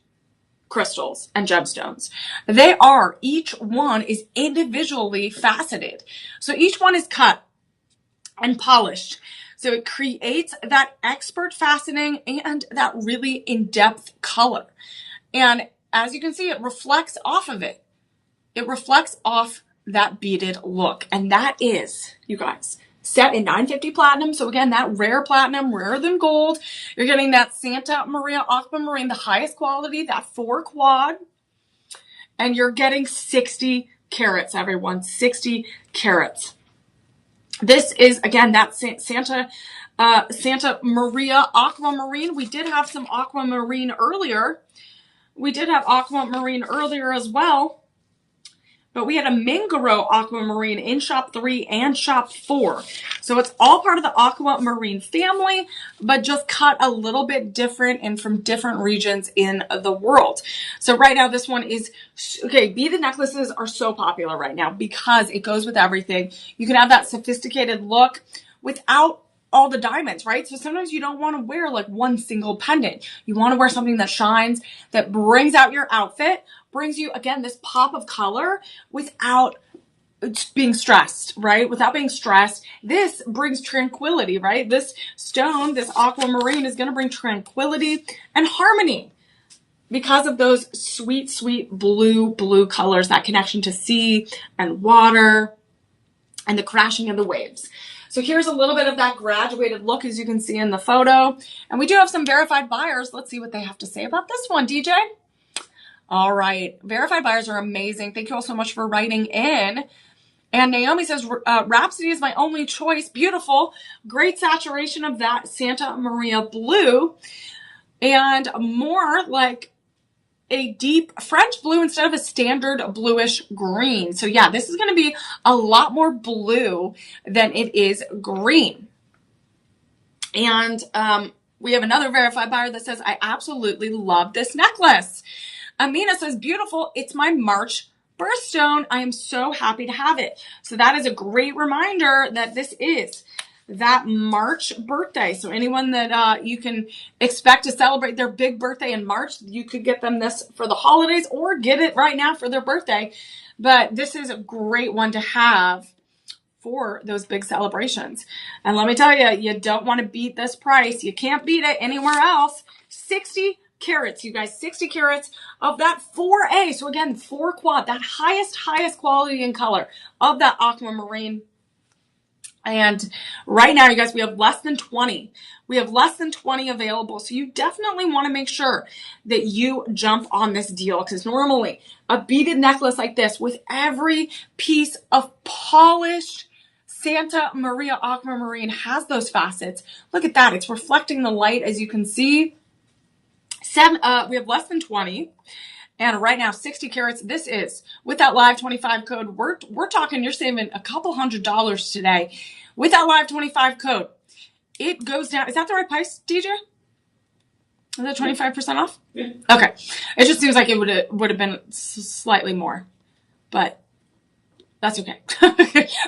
[SPEAKER 1] crystals and gemstones. They are, each one is individually faceted. So each one is cut and polished. So it creates that expert faceting and that really in-depth color. And as you can see, it reflects off of it. It reflects off that beaded look. And that is, you guys, set in $950 platinum. So again, that rare platinum, rarer than gold. You're getting that Santa Maria Aquamarine, the highest quality, that 4 quad. And you're getting 60 carats, everyone. 60 carats. This is, again, that Santa Maria Aquamarine. We did have some aquamarine earlier. We did have aquamarine earlier as well. But we had a Mingaro aquamarine in shop 3 and shop 4. So it's all part of the aquamarine family, but just cut a little bit different and from different regions in the world. So right now this one is, okay, beaded necklaces are so popular right now because it goes with everything. You can have that sophisticated look without all the diamonds, right? So sometimes you don't want to wear like one single pendant. You want to wear something that shines, that brings out your outfit, brings you, again, this pop of color without being stressed, right? Without being stressed. This brings tranquility, right? This stone, this aquamarine is going to bring tranquility and harmony because of those sweet, sweet blue colors, that connection to sea and water and the crashing of the waves. So here's a little bit of that graduated look, as you can see in the photo. And we do have some verified buyers. Let's see what they have to say about this one, DJ. All right. Verified buyers are amazing. Thank you all so much for writing in. And Naomi says, Rhapsody is my only choice. Beautiful. Great saturation of that Santa Maria blue. And more like a deep French blue instead of a standard bluish green. So yeah, this is going to be a lot more blue than it is green. And we have another verified buyer that says, I absolutely love this necklace. Amina says, beautiful. It's my March birthstone. I am so happy to have it. So that is a great reminder that this is that March birthday. So anyone that you can expect to celebrate their big birthday in March, you could get them this for the holidays or get it right now for their birthday. But this is a great one to have for those big celebrations. And let me tell you, you don't want to beat this price. You can't beat it anywhere else. 60 carats, you guys, 60 carats of that 4A. So again, 4 quad, that highest quality and color of that aquamarine. And right now, you guys, we have less than 20. We have less than 20 available. So you definitely want to make sure that you jump on this deal, because normally a beaded necklace like this with every piece of polished Santa Maria Aquamarine has those facets. Look at that. It's reflecting the light, as you can see. We have less than 20. And right now, 60 carats, this is, with that live 25 code, we're talking, you're saving a couple $100 today. With that live 25 code, it goes down. Is that the right price, DJ? Is that 25% off?
[SPEAKER 2] Yeah.
[SPEAKER 1] Okay. It just seems like it would have been slightly more, but that's okay.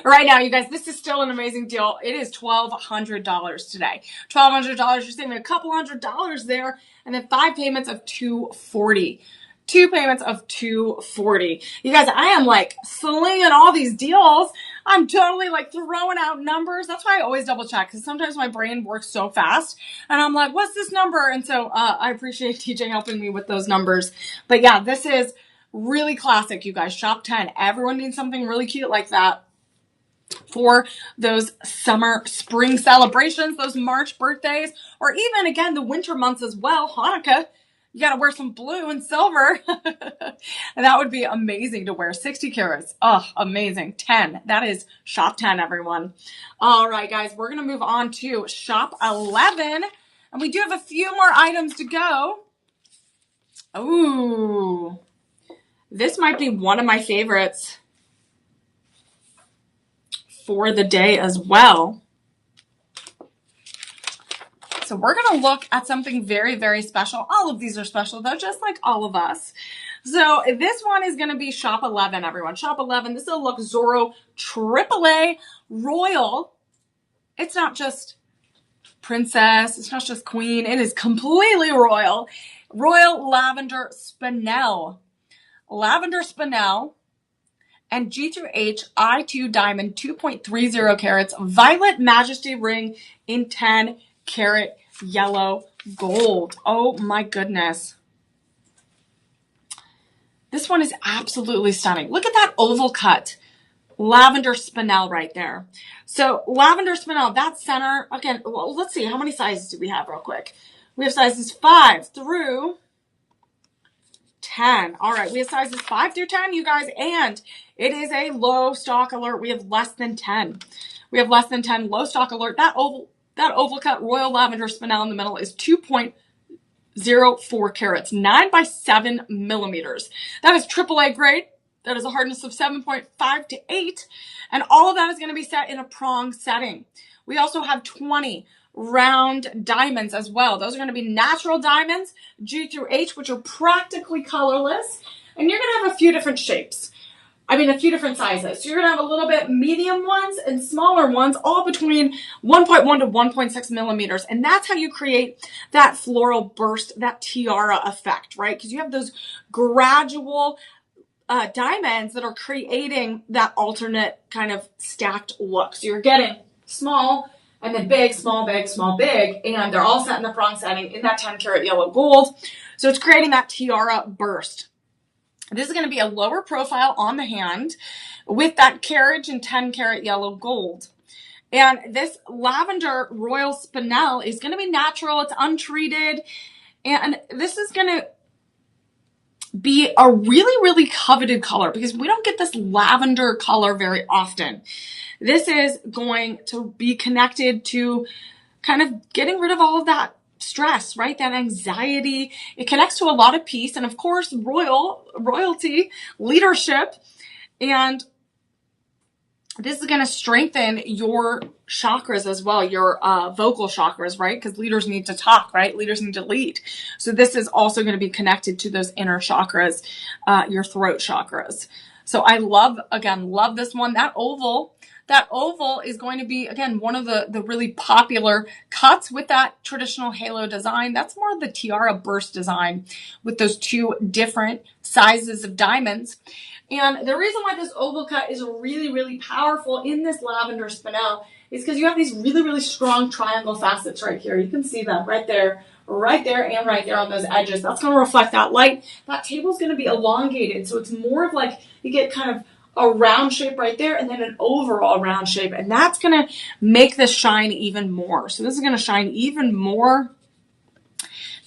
[SPEAKER 1] Right now, you guys, this is still an amazing deal. It is $1,200 today. $1,200. You're saving a couple $100 there, and then 5 payments of $240. 2 payments of $240. You guys, I am like slinging all these deals. I'm totally like throwing out numbers. That's why I always double check, because sometimes my brain works so fast and I'm like, what's this number? And so I appreciate TJ helping me with those numbers. But yeah, this is really classic, you guys. Shop 10. Everyone needs something really cute like that for those summer, spring celebrations, those March birthdays, or even, again, the winter months as well. Hanukkah. You got to wear some blue and silver. And that would be amazing to wear. 60 carats. Oh, amazing. 10. That is shop 10, everyone. All right, guys, we're going to move on to shop 11. And we do have a few more items to go. Ooh, this might be one of my favorites for the day as well. So we're going to look at something very, very special. All of these are special, though, just like all of us. So this one is going to be shop 11, everyone. Shop 11. This is a Look Zorro AAA Royal. It's not just princess. It's not just queen. It is completely royal. Royal Lavender Spinel. Lavender Spinel. And G through H I2 diamond 2.30 carats. Violet Majesty ring in 10 carat yellow gold. Oh my goodness. This one is absolutely stunning. Look at that oval cut. Lavender Spinel right there. So Lavender Spinel, that center, again, well, let's see, how many sizes do we have real quick? We have sizes 5 through 10. All right, we have sizes 5 through 10, you guys, and it is a low stock alert. We have less than 10. We have less than 10 low stock alert. That oval cut Royal Lavender Spinel in the middle is 2.04 carats, 9 by 7 millimeters. That is AAA grade. That is a hardness of 7.5 to 8. And all of that is going to be set in a prong setting. We also have 20 round diamonds as well. Those are going to be natural diamonds, G through H, which are practically colorless. And you're going to have a few different shapes. I mean, a few different sizes. So you're going to have a little bit medium ones and smaller ones, all between 1.1 to 1.6 millimeters. And that's how you create that floral burst, that tiara effect, right? Because you have those gradual diamonds that are creating that alternate kind of stacked look. So you're getting small and then big, small, big, small, big. And they're all set in the prong setting in that 10 karat yellow gold. So it's creating that tiara burst. This is going to be a lower profile on the hand with that carriage in 10 karat yellow gold. And this Lavender Royal Spinel is going to be natural. It's untreated. And this is going to be a really, really coveted color because we don't get this lavender color very often. This is going to be connected to kind of getting rid of all of that stress, right? That anxiety. It connects to a lot of peace and, of course, royalty, leadership. And this is going to strengthen your chakras as well, your vocal chakras, right? Because leaders need to talk, right? Leaders need to lead. So this is also going to be connected to those inner chakras, your throat chakras. So I love this one. That oval is going to be, again, one of the really popular cuts with that traditional halo design. That's more of the tiara burst design with those 2 different sizes of diamonds. And the reason why this oval cut is really, really powerful in this Lavender Spinel is because you have these really, really strong triangle facets right here. You can see that right there, and right there on those edges. That's going to reflect that light. That table is going to be elongated. So it's more of like you get kind of a round shape right there and then an overall round shape. And that's going to make this shine even more. So this is going to shine even more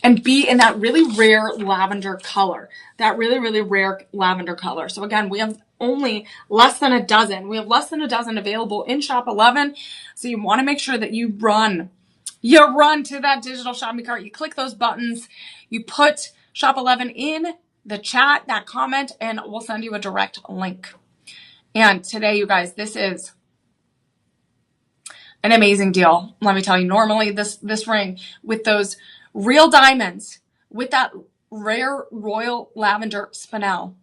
[SPEAKER 1] and be in that really rare lavender color. That really, really rare lavender color. So again, we have only less than a dozen. We have less than a dozen available in Shop 11. So you want to make sure that you run to that digital shopping cart. You click those buttons. You put Shop 11 in the chat, that comment, and we'll send you a direct link. And today, you guys, this is an amazing deal. Let me tell you, normally this ring with those real diamonds, with that rare royal lavender spinel,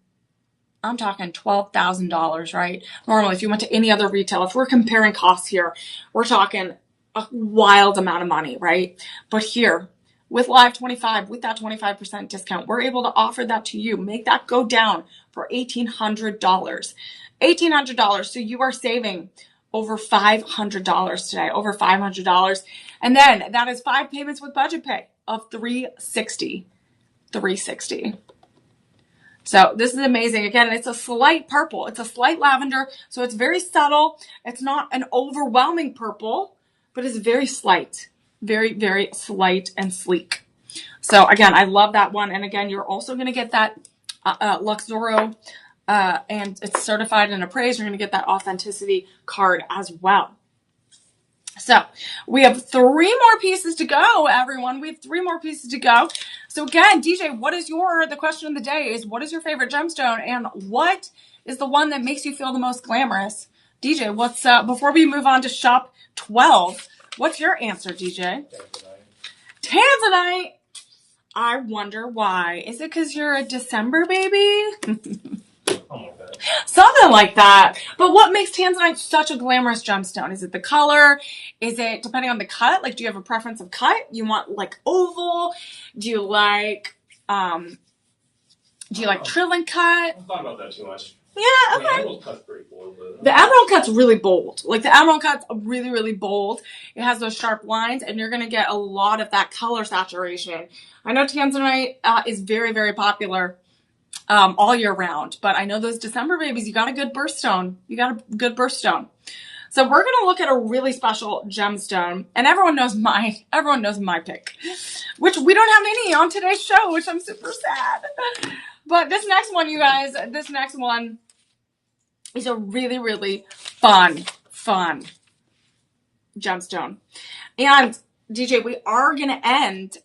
[SPEAKER 1] I'm talking $12,000, right? Normally, if you went to any other retail, if we're comparing costs here, we're talking a wild amount of money, right? But here, with Live 25, with that 25% discount, we're able to offer that to you. Make that go down for $1,800. $1,800. So you are saving over $500 today, over $500. And then that is 5 payments with budget pay of $360. So this is amazing. Again, it's a slight purple. It's a slight lavender. So it's very subtle. It's not an overwhelming purple, but it's very slight. Very, very slight and sleek. So again, I love that one. And again, you're also going to get that Luxoro, and it's certified and appraised. You're going to get that authenticity card as well. So we have 3 more pieces to go, everyone. We have 3 more pieces to go. So again, DJ, the question of the day is, what is your favorite gemstone, and what is the one that makes you feel the most glamorous? DJ, before we move on to shop 12, what's your answer, DJ? Tanzanite. I wonder why. Is it because you're a December baby? Something like that. But what makes Tanzanite such a glamorous gemstone? Is it the color? Is it depending on the cut? Like, do you have a preference of cut? You want like oval? Do you like trilling cut? I haven't thought about that too much. Yeah, okay. The emerald cut's pretty bold. The emerald cut's really bold. Like, the emerald cut's really, really bold. It has those sharp lines, and you're going to get a lot of that color saturation. I know Tanzanite is very, very popular all year round, but I know those December babies, you got a good birthstone. So we're going to look at a really special gemstone, and everyone knows my pick, which we don't have any on today's show, which I'm super sad. But this next one, you guys, is a really, really fun gemstone. And DJ, we are gonna end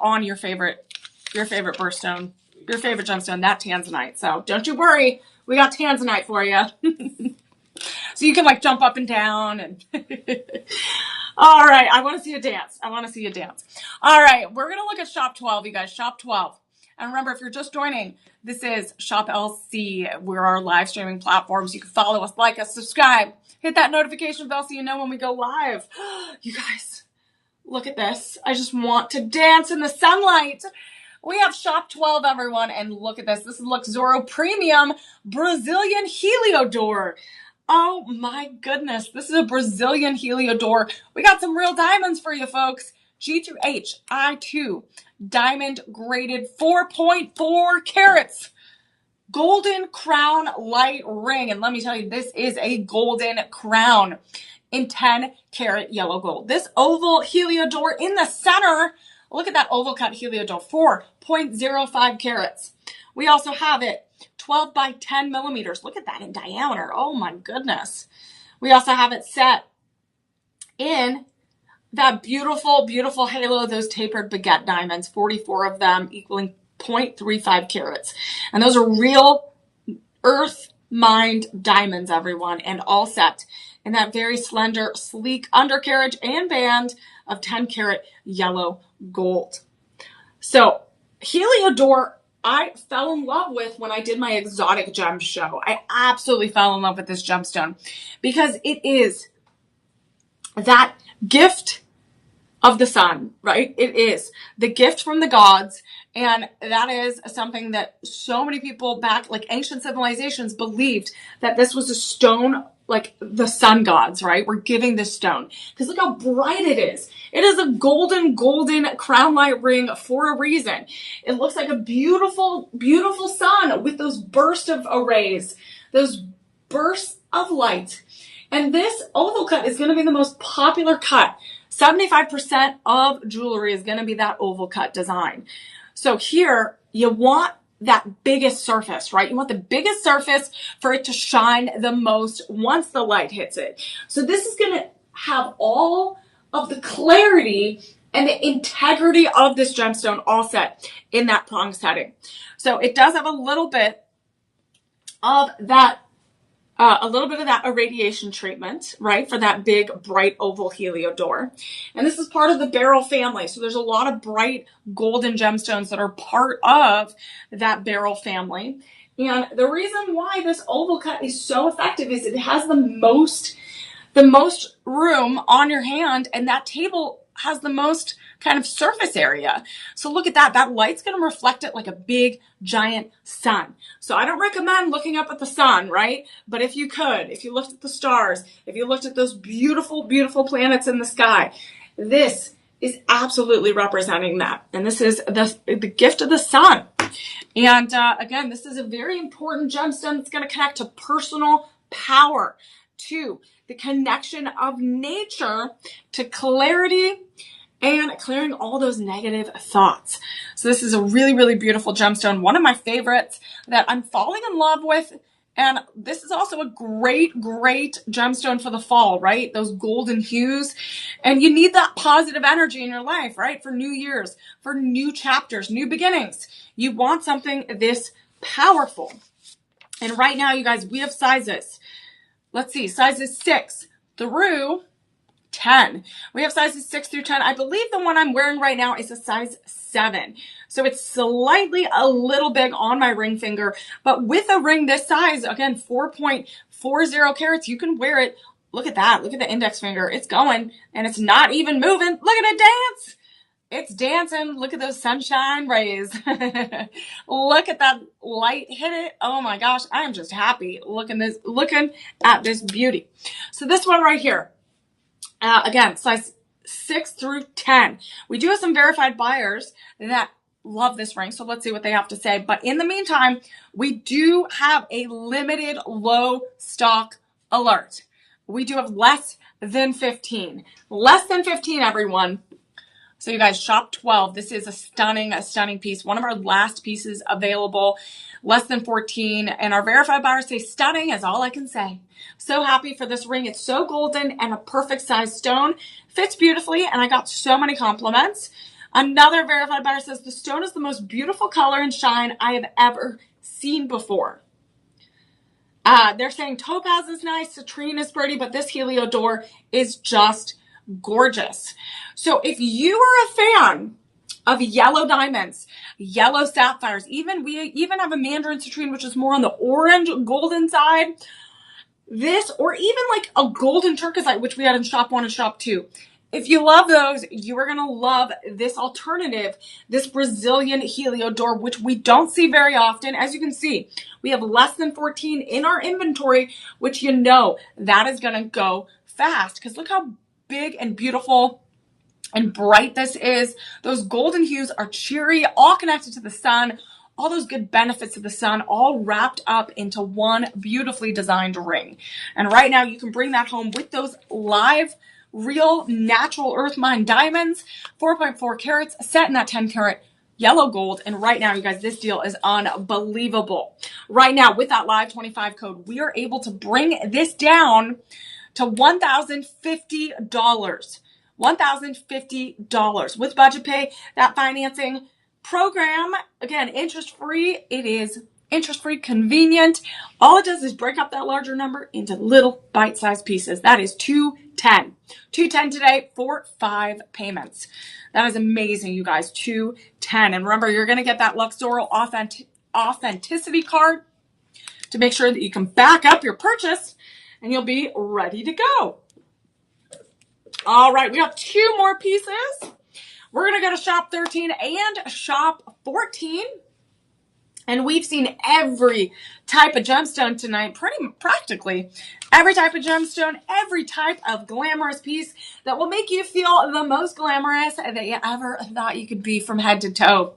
[SPEAKER 1] on your favorite birthstone, your favorite gemstone, that Tanzanite. So don't you worry, we got Tanzanite for you. So you can like jump up and down and all right, I want to see you dance. All right, we're gonna look at shop 12, you guys. Shop 12. And remember, if you're just joining, this is Shop LC. We're our live streaming platforms. You can follow us, like us, subscribe, hit that notification bell so you know when we go live. You guys, look at this. I just want to dance in the sunlight. We have Shop 12, everyone, and look at this. This is Luxoro Premium Brazilian Heliodor. Oh my goodness, this is a Brazilian Heliodor. We got some real diamonds for you, folks. G2H I2 diamond graded 4.4 carats. Golden crown light ring. And let me tell you, this is a golden crown in 10 karat yellow gold. This oval Heliodor in the center. Look at that oval cut Heliodor, 4.05 carats. We also have it 12 by 10 millimeters. Look at that in diameter. Oh my goodness. We also have it set in that beautiful, beautiful halo, those tapered baguette diamonds, 44 of them equaling 0.35 carats. And those are real earth mined diamonds, everyone, and all set in that very slender, sleek undercarriage and band of 10 karat yellow gold. So Heliodor, I fell in love with when I did my exotic gem show. I absolutely fell in love with this gemstone because it is that gift of the sun, right? It is the gift from the gods. And that is something that so many people back, like ancient civilizations, believed that this was a stone, like the sun gods, right? We're giving this stone because look how bright it is. It is a golden crown light ring for a reason. It looks like a beautiful, beautiful sun with those bursts of rays, those bursts of light. And this oval cut is going to be the most popular cut. 75% of jewelry is going to be that oval cut design. So here you want that biggest surface, right? You want the biggest surface for it to shine the most once the light hits it. So this is going to have all of the clarity and the integrity of this gemstone all set in that prong setting. So it does have a little bit of that irradiation treatment, right, for that big, bright oval heliodor. And this is part of the beryl family. So there's a lot of bright golden gemstones that are part of that beryl family. And the reason why this oval cut is so effective is it has the most room on your hand, and that table has the most kind of surface area. So look at that. That light's going to reflect it like a big, giant sun. So I don't recommend looking up at the sun, right? But if you could, if you looked at the stars, if you looked at those beautiful, beautiful planets in the sky, this is absolutely representing that. And this is the gift of the sun. And again, this is a very important gemstone that's going to connect to personal power, to the connection of nature, to clarity, and clearing all those negative thoughts. So this is a really, really beautiful gemstone. One of my favorites that I'm falling in love with. And this is also a great, great gemstone for the fall, right? Those golden hues. And you need that positive energy in your life, right? For New Year's, for new chapters, new beginnings. You want something this powerful. And right now, you guys, we have sizes. Let's see, sizes 6 through 10. We have sizes 6 through 10. I believe the one I'm wearing right now is a size 7. So it's slightly a little big on my ring finger, but with a ring this size, again, 4.40 carats, you can wear it. Look at that. Look at the index finger. It's going and it's not even moving. Look at it dance. It's dancing. Look at those sunshine rays. Look at that light hit it. Oh my gosh. I am just happy looking at this beauty. So this one right here, again, size 6 through 10. We do have some verified buyers that love this ring. So let's see what they have to say. But in the meantime, we do have a limited low stock alert. We do have less than 15. Less than 15, everyone. So you guys, shop 12. This is a stunning piece. One of our last pieces available. Less than 14. And our verified buyers say stunning is all I can say. So happy for this ring. It's so golden and a perfect size stone. Fits beautifully, and I got so many compliments. Another verified buyer says the stone is the most beautiful color and shine I have ever seen before. They're saying topaz is nice, citrine is pretty, but this heliodor is just gorgeous. So if you are a fan of yellow diamonds, yellow sapphires, we even have a mandarin citrine, which is more on the orange golden side. This, or even like a golden turquoisite, which we had in shop 1 and shop 2. If you love those, you are going to love this alternative, this Brazilian heliodor, which we don't see very often. As you can see, we have less than 14 in our inventory, which you know that is going to go fast, because look how big and beautiful and bright this is. Those golden hues are cheery, all connected to the sun. All those good benefits of the sun all wrapped up into one beautifully designed ring. And right now you can bring that home with those live, real, natural earth mine diamonds, 4.4 carats, set in that 10 carat yellow gold. And right now, you guys, this deal is unbelievable. Right now, with that live 25 code, we are able to bring this down to $1,050. $1,050 with budget pay. That financing program, again, interest-free. It is interest-free, convenient. All it does is break up that larger number into little bite-sized pieces. That is $210. $210 today for 5 payments. That is amazing, you guys. $210. And remember, you're going to get that Luxoral authenticity card to make sure that you can back up your purchase and you'll be ready to go. All right, we have 2 more pieces. We're going to go to shop 13 and shop 14. And we've seen every type of gemstone tonight, practically every type of gemstone, every type of glamorous piece that will make you feel the most glamorous that you ever thought you could be from head to toe.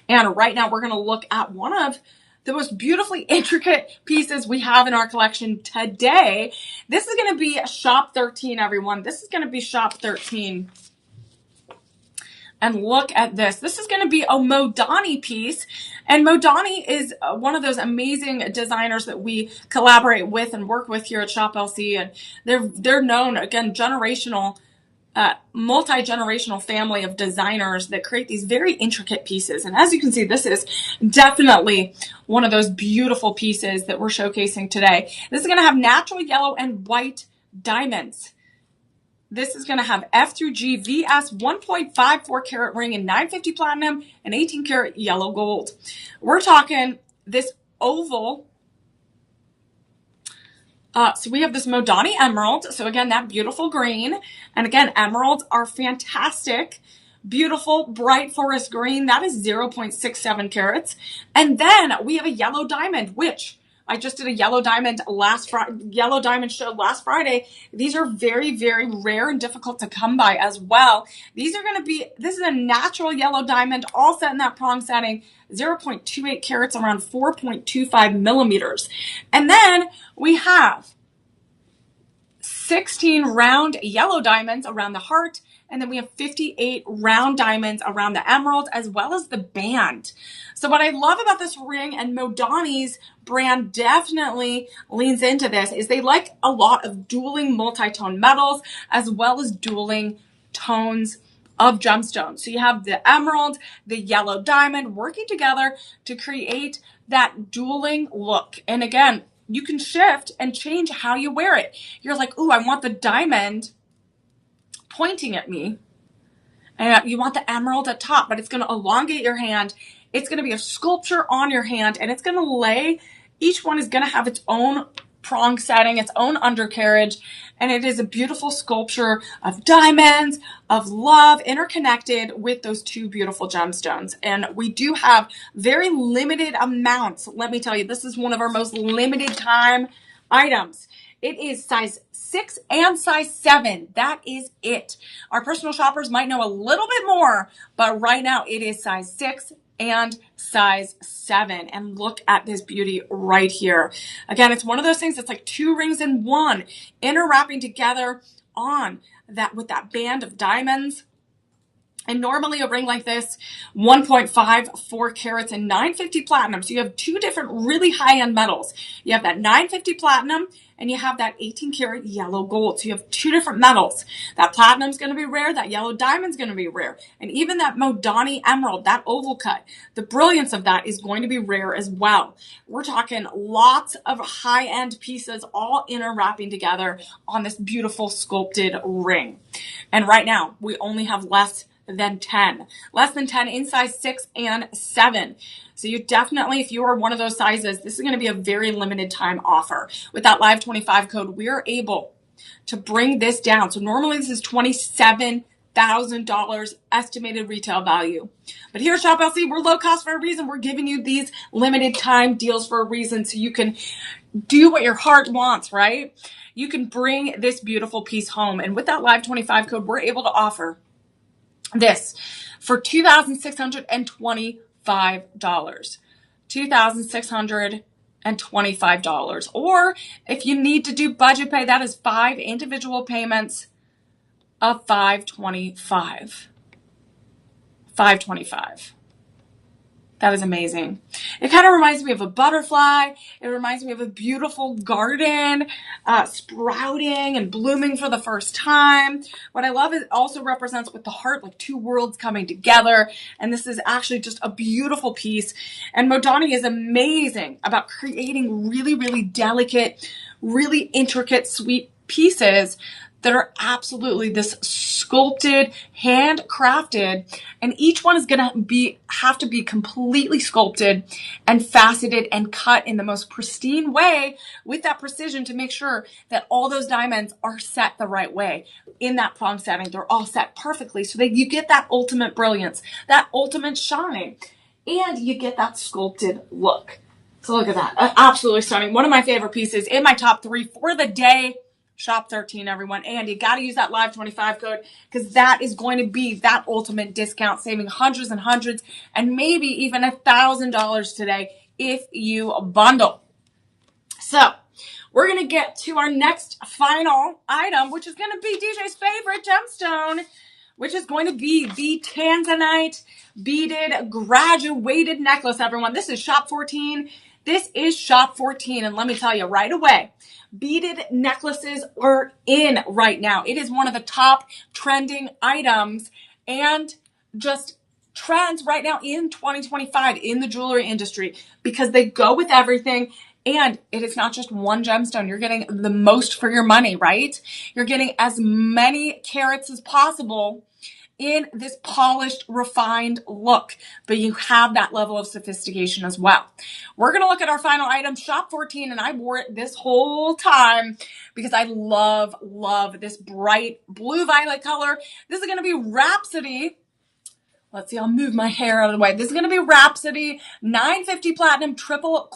[SPEAKER 1] And right now we're going to look at one of the most beautifully intricate pieces we have in our collection today. This is going to be shop 13, everyone. This is going to be shop 13. And look at this. This is going to be a Modani piece. And Modani is one of those amazing designers that we collaborate with and work with here at Shop LC. And they're known, again, generational multi-generational family of designers that create these very intricate pieces. And as you can see, this is definitely one of those beautiful pieces that we're showcasing today. This is going to have natural yellow and white diamonds. This is going to have F through G VS 1.54 carat ring and 950 platinum and 18 karat yellow gold. We're talking this oval. So we have this Modani emerald. So again, that beautiful green. And again, emeralds are fantastic. Beautiful, bright forest green. That is 0.67 carats. And then we have a yellow diamond, which I just did a yellow diamond show last Friday. These are very, very rare and difficult to come by as well. These are going to be, this is a natural yellow diamond, all set in that prong setting, 0.28 carats, around 4.25 millimeters. And then we have 16 round yellow diamonds around the heart. And then we have 58 round diamonds around the emerald, as well as the band. So what I love about this ring, and Modani's brand definitely leans into this, is they like a lot of dueling multi-tone metals, as well as dueling tones of gemstones. So you have the emerald, the yellow diamond working together to create that dueling look. And again, you can shift and change how you wear it. You're like, ooh, I want the diamond pointing at me, and you want the emerald at top, but it's going to elongate your hand. It's going to be a sculpture on your hand, and it's going to lay, each one is going to have its own prong setting, its own undercarriage, and it is a beautiful sculpture of diamonds, of love, interconnected with those two beautiful gemstones. And we do have very limited amounts. Let me tell you, this is one of our most limited time items. It is size 6 and size 7. That is it. Our personal shoppers might know a little bit more, but right now it is size 6 and size 7. And look at this beauty right here. Again, it's one of those things that's like two rings in one, interwrapping together on that with that band of diamonds. And normally a ring like this, 1.54 carats and 950 platinum. So you have two different really high-end metals. You have that 950 platinum and you have that 18 karat yellow gold. So you have two different metals. That platinum is going to be rare. That yellow diamond is going to be rare. And even that Modani emerald, that oval cut, the brilliance of that is going to be rare as well. We're talking lots of high-end pieces all interwrapping together on this beautiful sculpted ring. And right now, we only have less than 10 in size 6 and 7. So you definitely, if you are one of those sizes, this is going to be a very limited time offer. With that Live 25 code, we are able to bring this down. So normally this is $27,000 estimated retail value. But here at Shop LC, we're low cost for a reason. We're giving you these limited time deals for a reason, so you can do what your heart wants, right? You can bring this beautiful piece home. And with that Live 25 code, we're able to offer this for $2,625. $2,625. Or if you need to do budget pay, that is 5 individual payments of $525. $525. That is amazing. It kind of reminds me of a butterfly. It reminds me of a beautiful garden, sprouting and blooming for the first time. What I love is it also represents with the heart, like two worlds coming together. And this is actually just a beautiful piece. And Modani is amazing about creating really, really delicate, really intricate, sweet pieces that are absolutely this sculpted, handcrafted, and each one is going to have to be completely sculpted and faceted and cut in the most pristine way with that precision to make sure that all those diamonds are set the right way in that prong setting. They're all set perfectly so that you get that ultimate brilliance, that ultimate shine, and you get that sculpted look. So look at that. Absolutely stunning. One of my favorite pieces in my top 3 for the day. Shop 13, everyone. And you got to use that Live 25 code because that is going to be that ultimate discount, saving hundreds and hundreds and maybe even $1,000 today if you bundle. So we're going to get to our next final item, which is going to be DJ's favorite gemstone, which is going to be the Tanzanite beaded graduated necklace, everyone. This is Shop 14. This is Shop 14. And let me tell you right away, Beaded necklaces are in right now. It is one of the top trending items and just trends right now in 2025 in the jewelry industry because they go with everything. And it is not just one gemstone. You're getting the most for your money, right? You're getting as many carats as possible in this polished, refined look, but you have that level of sophistication as well. We're going to look at our final item, Shop 14, and I wore it this whole time because I love this bright blue violet color. This is going to be Rhapsody. Let's see, I'll move my hair out of the way. This is going to be Rhapsody 950 Platinum triple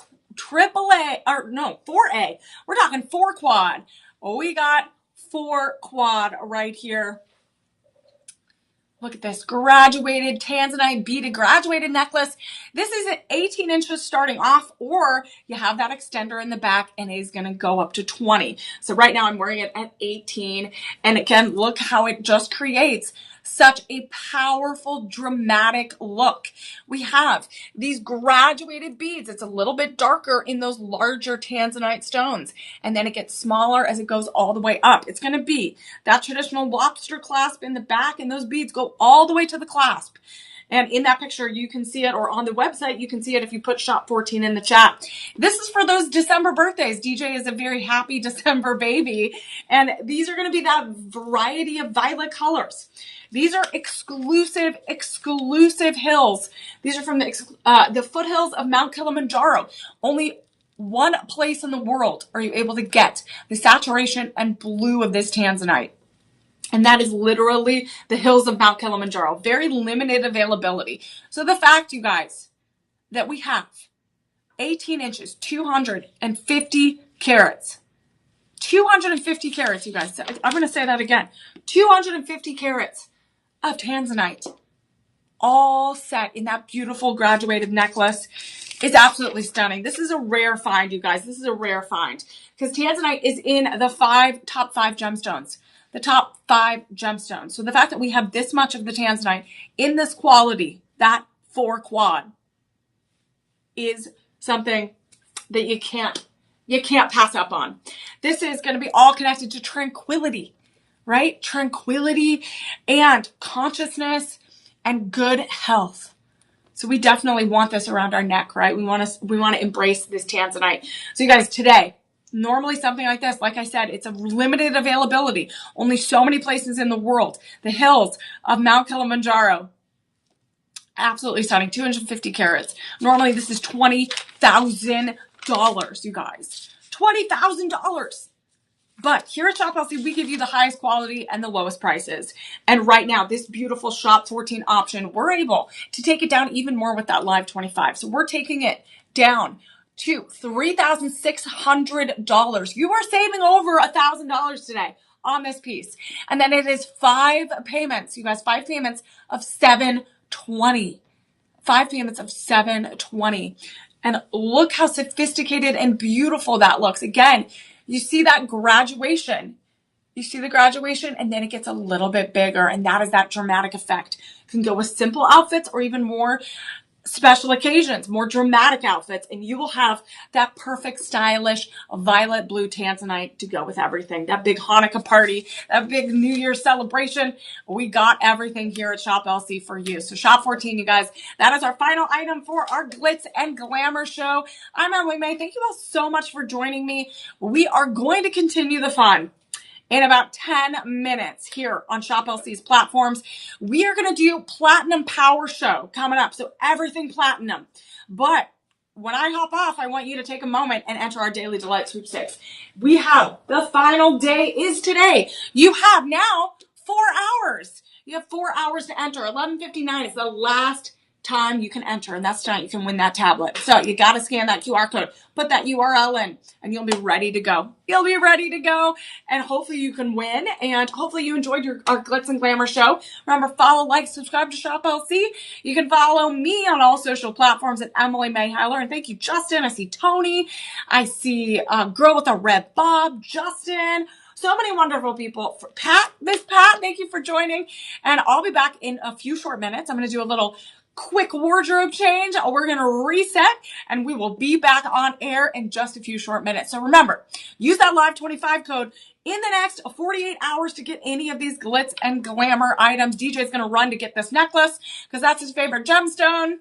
[SPEAKER 1] A, or no, 4A. We're talking 4 quad. Oh, we got 4 quad right here. Look at this graduated tanzanite beaded graduated necklace. This is at 18 inches starting off, or you have that extender in the back and it is going to go up to 20. So right now I'm wearing it at 18, and again, look how it just creates such a powerful, dramatic look. We have these graduated beads. It's a little bit darker in those larger tanzanite stones, and then it gets smaller as it goes all the way up. It's going to be that traditional lobster clasp in the back, and those beads go all the way to the clasp. And in that picture, you can see it, or on the website, you can see it if you put Shop 14 in the chat. This is for those December birthdays. DJ is a very happy December baby. And these are going to be that variety of violet colors. These are exclusive hills. These are from the foothills of Mount Kilimanjaro. Only one place in the world are you able to get the saturation and blue of this tanzanite. And that is literally the hills of Mount Kilimanjaro. Very limited availability. So the fact, you guys, that we have 18 inches, 250 carats. 250 carats, you guys. I'm going to say that again. 250 carats of tanzanite. All set in that beautiful graduated necklace. Is absolutely stunning. This is a rare find, you guys. This is a rare find. Because tanzanite is in the top five gemstones. The top 5 gemstones. So the fact that we have this much of the tanzanite in this quality, that 4 quad, is something that you can't pass up on. This is going to be all connected to tranquility, right? Tranquility and consciousness and good health. So we definitely want this around our neck, right? We want to embrace this tanzanite. So you guys, today, normally something like this, like I said, it's a limited availability. Only so many places in the world. The hills of Mount Kilimanjaro. Absolutely stunning. 250 carats. Normally this is $20,000, you guys. $20,000. But here at Shop LC, we give you the highest quality and the lowest prices. And right now, this beautiful Shop 14 option, we're able to take it down even more with that Live 25. So we're taking it down to $3,600. You are saving over $1,000 today on this piece. And then it is 5 payments. You guys, 5 payments of $720. 5 payments of $720. And look how sophisticated and beautiful that looks. Again, you see that graduation. You see the graduation, and then it gets a little bit bigger, and that is that dramatic effect. You can go with simple outfits or even more special occasions, more dramatic outfits, and you will have that perfect stylish violet blue tanzanite to go with everything. That big Hanukkah party, that big New Year's celebration, we got everything here at Shop LC for you. So Shop 14, you guys, that is our final item for our Glitz and Glamour show. I'm Emily Mae. Thank you all so much for joining me. We are going to continue the fun in about 10 minutes here on Shop LC's platforms. We are going to do Platinum Power Show coming up. So everything platinum. But when I hop off, I want you to take a moment and enter our Daily Delight Sweepstakes. We have the final day is today. You have now 4 hours. You have 4 hours to enter. 11:59 is the last time you can enter, and that's tonight. You can win that tablet. So you got to scan that QR code, put that URL in, and you'll be ready to go. You'll be ready to go, and hopefully you can win, and hopefully you enjoyed our Glitz and Glamour show. Remember, follow, like, subscribe to Shop LC. You can follow me on all social platforms at Emily Mae Heiler, and thank you, Justin. I see Tony. I see Girl with a Red Bob, Justin. So many wonderful people. Miss Pat, thank you for joining, and I'll be back in a few short minutes. I'm going to do a little quick wardrobe change. We're going to reset and we will be back on air in just a few short minutes. So remember, use that live 25 code in the next 48 hours to get any of these Glitz and Glamour items. DJ's going to run to get this necklace because that's his favorite gemstone.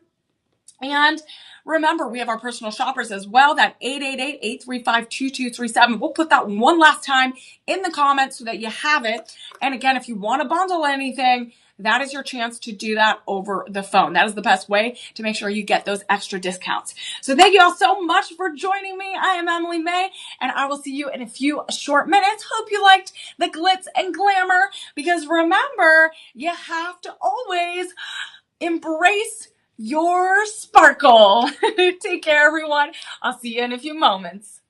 [SPEAKER 1] And remember, we have our personal shoppers as well, that 888-835-2237. We'll put that one last time in the comments so that you have it. And again, if you want to bundle anything, that is your chance to do that over the phone. That is the best way to make sure you get those extra discounts. So thank you all so much for joining me. I am Emily Mae, and I will see you in a few short minutes. Hope you liked the Glitz and Glamour, because remember, you have to always embrace your sparkle. Take care, everyone. I'll see you in a few moments.